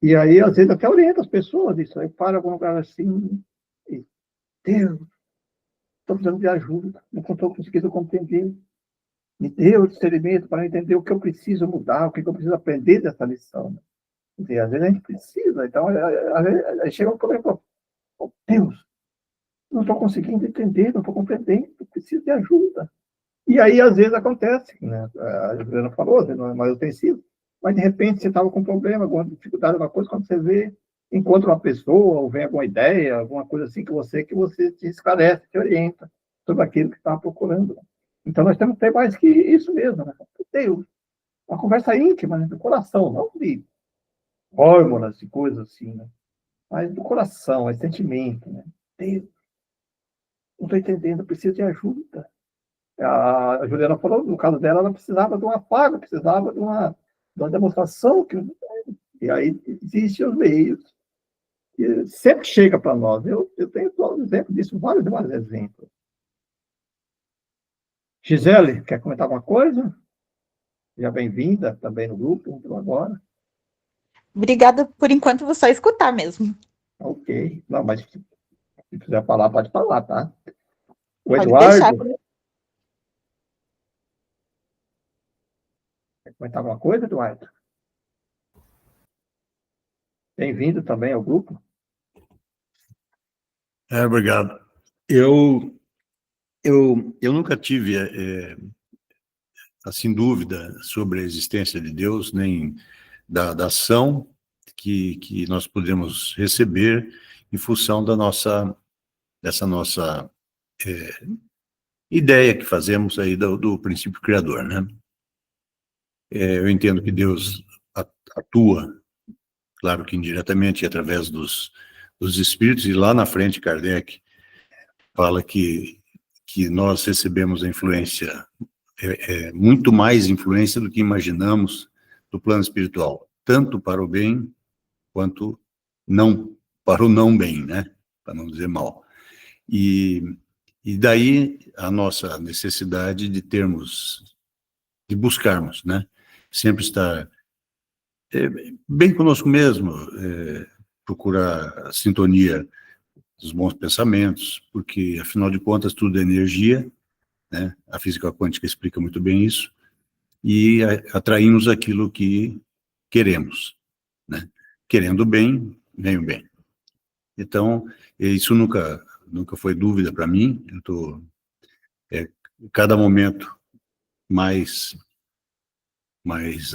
e aí às vezes até oriento as pessoas isso. Aí para algum lugar assim, e, Deus, estou precisando de ajuda, não estou conseguindo compreender. Me deu discernimento para entender o que eu preciso mudar, o que eu preciso aprender dessa lição. E às vezes a gente precisa, então, às vezes chega um problema e fala, oh, Deus, não estou conseguindo entender, não estou compreendendo, eu preciso de ajuda. E aí, às vezes, acontece, né? A Juliana falou, às vezes não é mais utensílio, mas de repente você estava com um problema, alguma dificuldade, alguma coisa, quando você vê, encontra uma pessoa, ou vem alguma ideia, alguma coisa assim que você te esclarece, te orienta sobre aquilo que estava procurando. Então, nós temos que ter mais que isso mesmo, né? Deus, uma conversa íntima, né? Do coração, não de fórmulas e coisas assim, né? Mas do coração, é sentimento, né? Deus, não estou entendendo, eu preciso de ajuda. A Juliana falou, no caso dela, ela precisava de um afago, precisava de uma demonstração. E aí existem os meios. E sempre chega para nós. Eu tenho um exemplo disso, vários exemplos. Gisele, quer comentar alguma coisa? Seja bem-vinda também no grupo, então agora. Obrigada, por enquanto, vou só escutar mesmo. Ok. Não, mas se quiser falar, pode falar, tá? O Pode Eduardo, deixar. quer comentar alguma coisa, Eduardo? Bem-vindo também ao grupo. Obrigado. Eu nunca tive assim dúvida sobre a existência de Deus, nem da ação que nós podemos receber em função dessa nossa ideia que fazemos aí do princípio criador, né? Eu entendo que Deus atua, claro que indiretamente, através dos espíritos, e lá na frente Kardec fala que nós recebemos a influência, muito mais influência do que imaginamos do plano espiritual, tanto para o bem quanto não para o não bem, né? Para não dizer mal. E daí a nossa necessidade de buscarmos, né? Sempre estar bem conosco mesmo, procurar a sintonia dos bons pensamentos, porque, afinal de contas, tudo é energia, né? A física quântica explica muito bem isso, e atraímos aquilo que queremos, né? Querendo o bem, vem o bem. Então, isso nunca foi dúvida para mim. Eu estou, cada momento, mais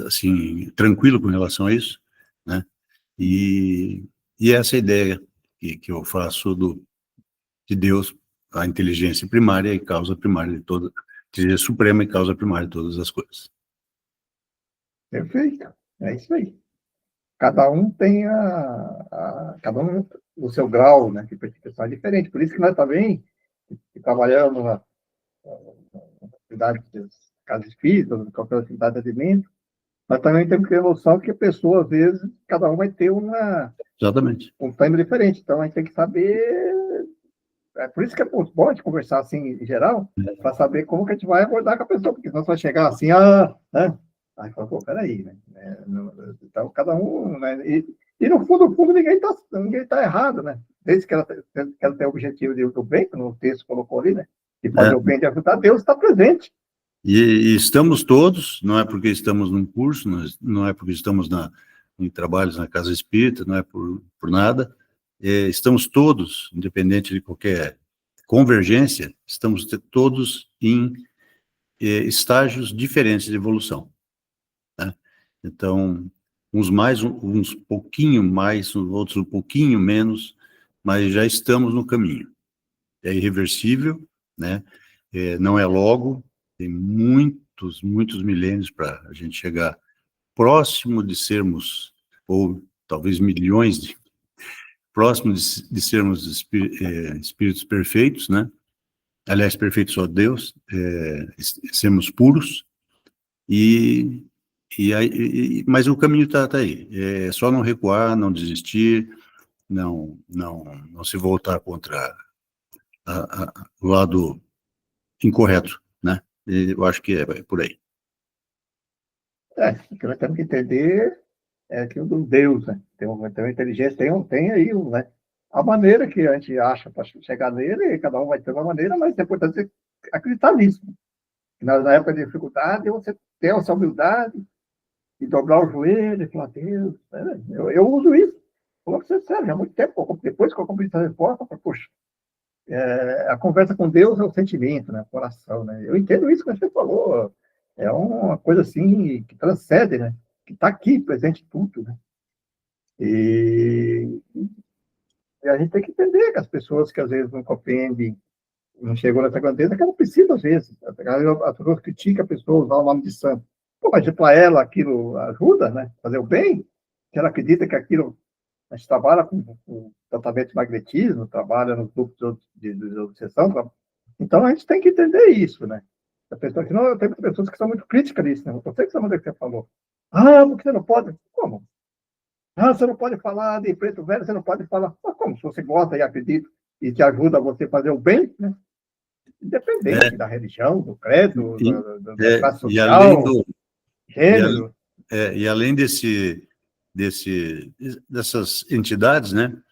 assim, tranquilo com relação a isso, né? E essa ideia que eu faço de Deus, a inteligência primária e causa primária de toda, inteligência suprema e causa primária de todas as coisas. Perfeito. É isso aí. Cada um tem cada um o seu grau, né, de percepção é diferente. Por isso que nós também, que trabalhamos na atividade das casas espíritas, na atividade de atendimento, nós também temos que ter noção que a pessoa, às vezes, cada um vai ter Exatamente. um time diferente. Então, a gente tem que saber... É por isso que é bom de conversar assim, em geral, para saber como que a gente vai abordar com a pessoa, porque senão você vai chegar assim, né? Aí fala, pô, peraí, né? Então, cada um, né? E no fundo, ninguém tá errado, né? Desde que ela tenha o objetivo de o bem, que no texto colocou ali, né? De fazer o bem, de ajudar, Deus está presente. E estamos todos, não é porque estamos num curso, não é porque estamos em trabalhos na casa espírita, não é por nada, estamos todos, independente de qualquer convergência, estamos todos em estágios diferentes de evolução, né? Então, uns mais, uns pouquinho mais, outros um pouquinho menos, mas já estamos no caminho. É irreversível, né? Não é logo, tem muitos milênios para a gente chegar próximo de sermos, ou talvez milhões próximo de sermos espíritos perfeitos, né? Aliás, perfeitos só Deus, sermos puros, mas o caminho está aí. É só não recuar, não desistir, não se voltar contra o lado incorreto, né? Eu acho que é por aí. O que nós temos que entender é que o Deus, né? Tem uma inteligência, tem aí, né? A maneira que a gente acha para chegar nele, cada um vai ter uma maneira, mas é importante acreditar nisso. Na época de dificuldade, você ter essa humildade e dobrar o joelho e falar, Deus, eu uso isso. Falou que você serve há muito tempo. Depois que eu comprei essa resposta, eu falei, poxa, a conversa com Deus é o sentimento, né? O coração, né? Eu entendo isso que você falou. É uma coisa assim que transcende, né? Que está aqui, presente em tudo, né? E a gente tem que entender que as pessoas que às vezes não compreendem, não chegou nessa grandeza, que ela precisa, às vezes. As pessoas criticam a pessoa usar o nome de santo. Pô, mas para ela aquilo ajuda, né? Fazer o bem. Se ela acredita que aquilo... A gente trabalha com tratamento de magnetismo, trabalha nos grupos de obsessão. Então, a gente tem que entender isso, né? A pessoa que não, tem pessoas que são muito críticas nisso, né? Eu sei que você falou. Porque você não pode... Como? Você não pode falar de preto velho, você não pode falar... Mas como? Se você gosta e acredita e te ajuda a você fazer o bem, né? Independente da religião, do credo, da classe social, gênero. E além dessas entidades, né?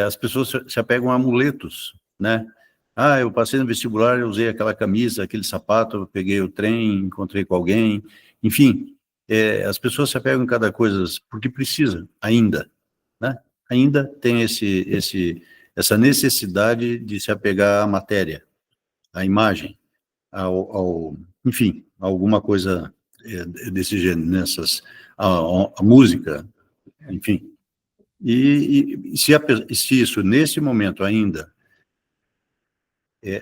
As pessoas se apegam a amuletos, né? Eu passei no vestibular, eu usei aquela camisa, aquele sapato, eu peguei o trem, encontrei com alguém, enfim, as pessoas se apegam em cada coisa porque precisa, ainda, né? Ainda tem essa necessidade de se apegar à matéria, à imagem, enfim, alguma coisa desse gênero, a música, enfim. E se isso, nesse momento ainda,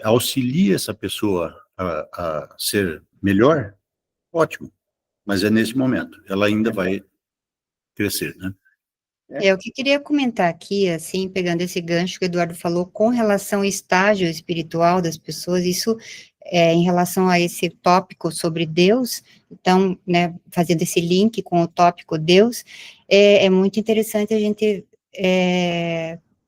auxilia essa pessoa a ser melhor, ótimo. Mas é nesse momento, ela ainda vai crescer, né? O que eu queria comentar aqui, assim, pegando esse gancho que o Eduardo falou, com relação ao estágio espiritual das pessoas, isso em relação a esse tópico sobre Deus, então, né, fazendo esse link com o tópico Deus, é muito interessante a gente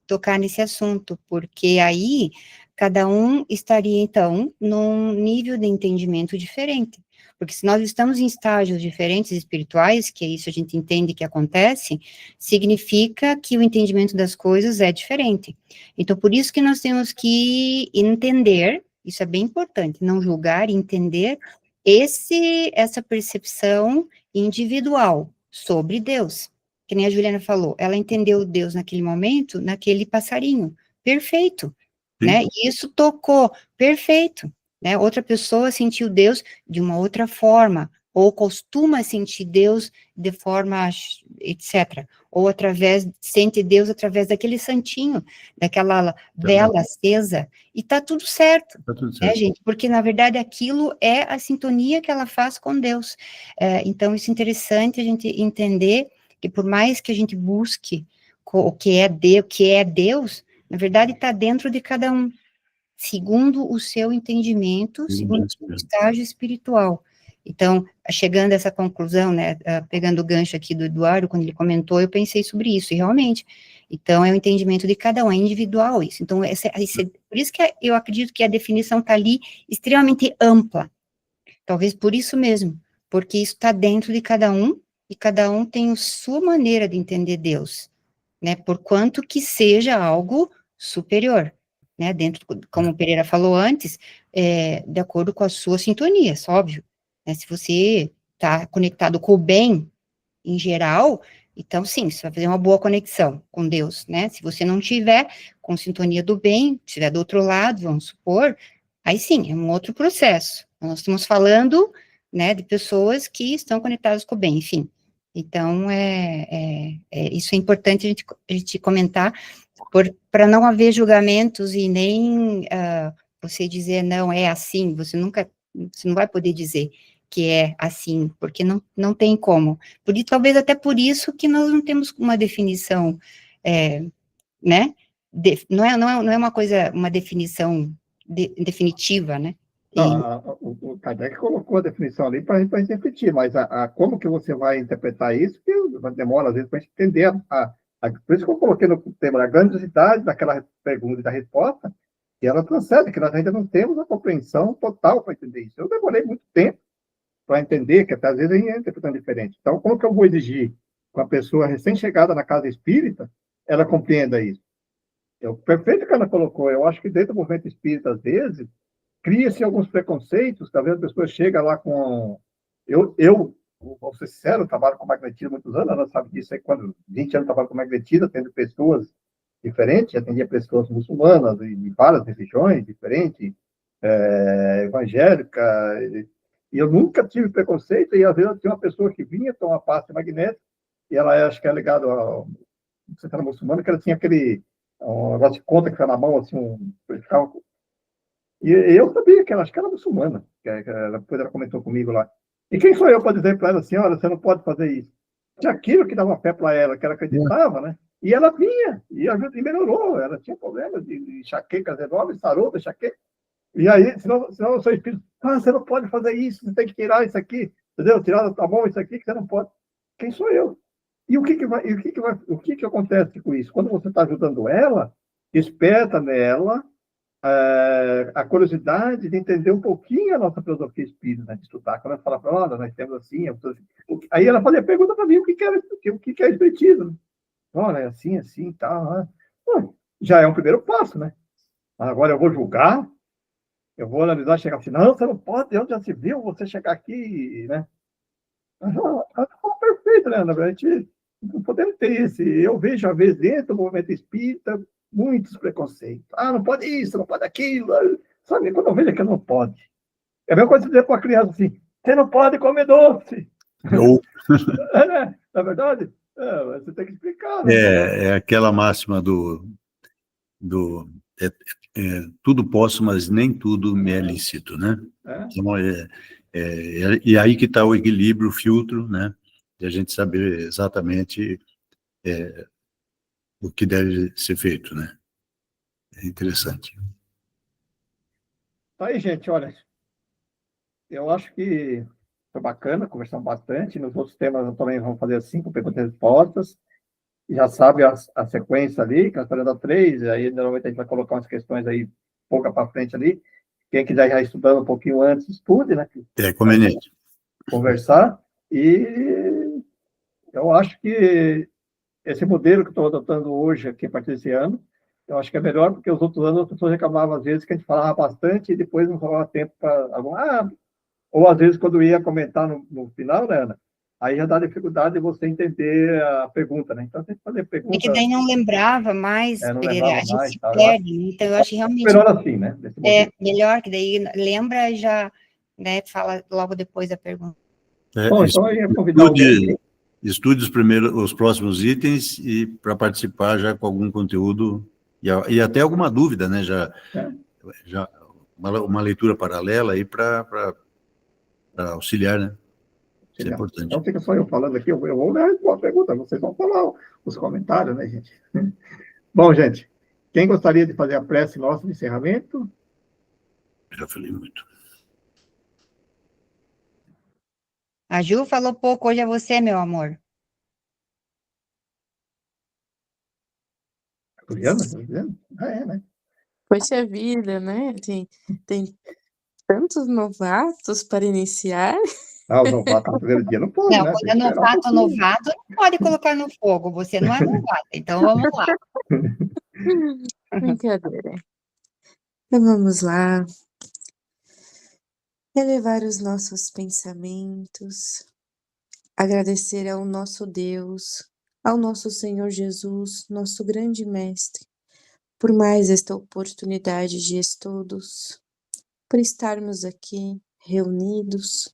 tocar nesse assunto, porque aí cada um estaria, então, num nível de entendimento diferente. Porque se nós estamos em estágios diferentes espirituais, que é isso a gente entende que acontece, significa que o entendimento das coisas é diferente. Então, por isso que nós temos que entender, isso é bem importante, não julgar, entender essa percepção individual sobre Deus. Que nem a Juliana falou, ela entendeu Deus naquele momento, naquele passarinho. Perfeito, né? E isso tocou, perfeito. Né? Outra pessoa sentiu Deus de uma outra forma, ou costuma sentir Deus de forma, etc. Ou sente Deus através daquele santinho, daquela vela acesa, e tá tudo certo. Tá tudo né, certo. gente? Porque, na verdade, aquilo é a sintonia que ela faz com Deus. Então, isso é interessante a gente entender que por mais que a gente busque o que é Deus, na verdade, está dentro de cada um, segundo o seu entendimento, segundo o seu estágio espiritual. Então, chegando a essa conclusão, né, pegando o gancho aqui do Eduardo, quando ele comentou, eu pensei sobre isso, e realmente, então, é o entendimento de cada um, é individual isso. Então, por isso que eu acredito que a definição está ali extremamente ampla, talvez por isso mesmo, porque isso está dentro de cada um, e cada um tem a sua maneira de entender Deus, né, por quanto que seja algo superior, né, como o Pereira falou antes, de acordo com a sua sintonia, é óbvio, né, se você está conectado com o bem, em geral, então sim, você vai fazer uma boa conexão com Deus, né, se você não tiver com sintonia do bem, estiver do outro lado, vamos supor, aí sim, é um outro processo, nós estamos falando, né, de pessoas que estão conectadas com o bem, enfim, então, isso é importante a gente comentar, para não haver julgamentos e nem você dizer, não, é assim, você não vai poder dizer que é assim, porque não tem como. Talvez até por isso que nós não temos uma definição, né, não é uma coisa, uma definição definitiva, né? O Kardec colocou a definição ali para a gente refletir, mas como que você vai interpretar isso, que demora, às vezes, para a gente entender. Por isso que eu coloquei no tema da grandiosidade daquela pergunta e da resposta, que ela transcende, que nós ainda não temos a compreensão total para entender isso. Eu demorei muito tempo para entender, que até às vezes a gente é interpretando diferente. Então, como que eu vou exigir que uma pessoa recém-chegada na casa espírita, ela compreenda isso? O perfeito que ela colocou, eu acho que dentro do movimento espírita, às vezes, cria-se alguns preconceitos, talvez a pessoa chega lá com... vou ser sincero, eu trabalho com magnetismo há muitos anos, ela sabe disso, aí quando 20 anos eu trabalho com magnetismo, atendo pessoas diferentes, atendia pessoas muçulmanas de várias religiões diferentes, evangélica, e eu nunca tive preconceito, e às vezes eu tinha uma pessoa que vinha tomar passe magnético, e ela acho que é ligada ao centro muçulmano, que ela tinha aquele um negócio de conta que foi na mão, assim, e eu sabia que ela, acho que era muçulmana, depois ela comentou comigo lá. E quem sou eu para dizer para ela assim, olha, você não pode fazer isso? Tinha aquilo que dava fé para ela, que ela acreditava, né? E ela vinha, e melhorou, ela tinha problemas de enxaquecas enormes, sarou da enxaqueca. E aí, senão eu sou espírito, você não pode fazer isso, você tem que tirar isso aqui, entendeu? Tirar da mão isso aqui que você não pode. Quem sou eu? E o que acontece com isso? Quando você está ajudando ela, desperta nela a curiosidade de entender um pouquinho a nossa filosofia espírita, né, de estudar. Quando ela fala para ela, nós temos assim, aí ela fazia pergunta para mim, o que é espiritismo? Olha, é assim, assim, tal. Né? Já é um primeiro passo, né? Agora eu vou julgar, eu vou analisar, chegar assim, não, você não pode, onde já se viu você chegar aqui, né? Perfeito, né? Na verdade, não podemos ter eu vejo, às vezes, dentro do movimento espírita, muitos preconceitos. Não pode isso, não pode aquilo. Sabe, quando eu vejo que não pode. É a mesma coisa dizer para a criança assim, você não pode comer doce. Não. Na verdade, você tem que explicar. Né? É aquela máxima tudo posso, mas nem tudo me é lícito, né? É. Então, e aí que está o equilíbrio, o filtro, né? De a gente saber exatamente o que deve ser feito, né? É interessante. Tá aí, gente, olha, eu acho que foi bacana, conversamos bastante. Nos outros temas nós também vamos fazer 5 perguntas e respostas. Já sabe a sequência ali, que nós estamos dando 3, aí normalmente a gente vai colocar umas questões aí pouca para frente ali. Quem quiser já estudando um pouquinho antes, estude, né? É conveniente. Conversar. E eu acho que esse modelo que estou adotando hoje, aqui a partir desse ano, eu acho que é melhor, porque os outros anos as pessoas reclamavam às vezes que a gente falava bastante e depois não falava tempo para ou às vezes quando ia comentar no final, né, Ana? Aí já dá dificuldade de você entender a pergunta, né? Então tem que fazer Porque pergunta, daí não lembrava mais, não Pereira, lembrava a gente mais, se tá? perde, né? Então eu acho que realmente Melhor assim, né? Desse modelo. melhor, que daí lembra e já, né, fala logo depois da pergunta. Bom, então eu ia convidar alguém. Estude os próximos itens e para participar já com algum conteúdo e até alguma dúvida, né? Já uma leitura paralela aí para auxiliar, né? Isso é importante. Então fica só eu falando aqui, eu vou dar a pergunta, vocês vão falar os comentários, né, gente? Bom, gente, quem gostaria de fazer a prece nossa de encerramento? Já falei muito. A Ju falou pouco, hoje é você, meu amor. Juliana, tá dizendo? Né? Poxa vida, né? Tem tantos novatos para iniciar. O novato no primeiro dia não pode, Não, né? quando Tem é que esperar um pouquinho. novato, não pode colocar no fogo, você não é novato, então vamos lá. Brincadeira. Então vamos lá. Elevar os nossos pensamentos, agradecer ao nosso Deus, ao nosso Senhor Jesus, nosso grande Mestre, por mais esta oportunidade de estudos, por estarmos aqui reunidos,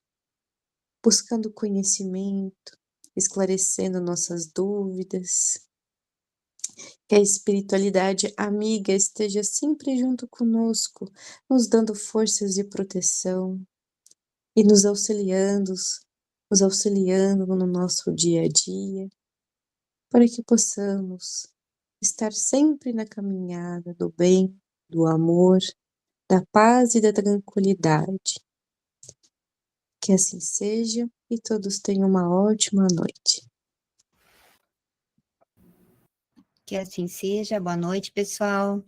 buscando conhecimento, esclarecendo nossas dúvidas. Que a espiritualidade amiga esteja sempre junto conosco, nos dando forças de proteção e nos auxiliando no nosso dia a dia, para que possamos estar sempre na caminhada do bem, do amor, da paz e da tranquilidade. Que assim seja e todos tenham uma ótima noite. Que assim seja, boa noite, pessoal.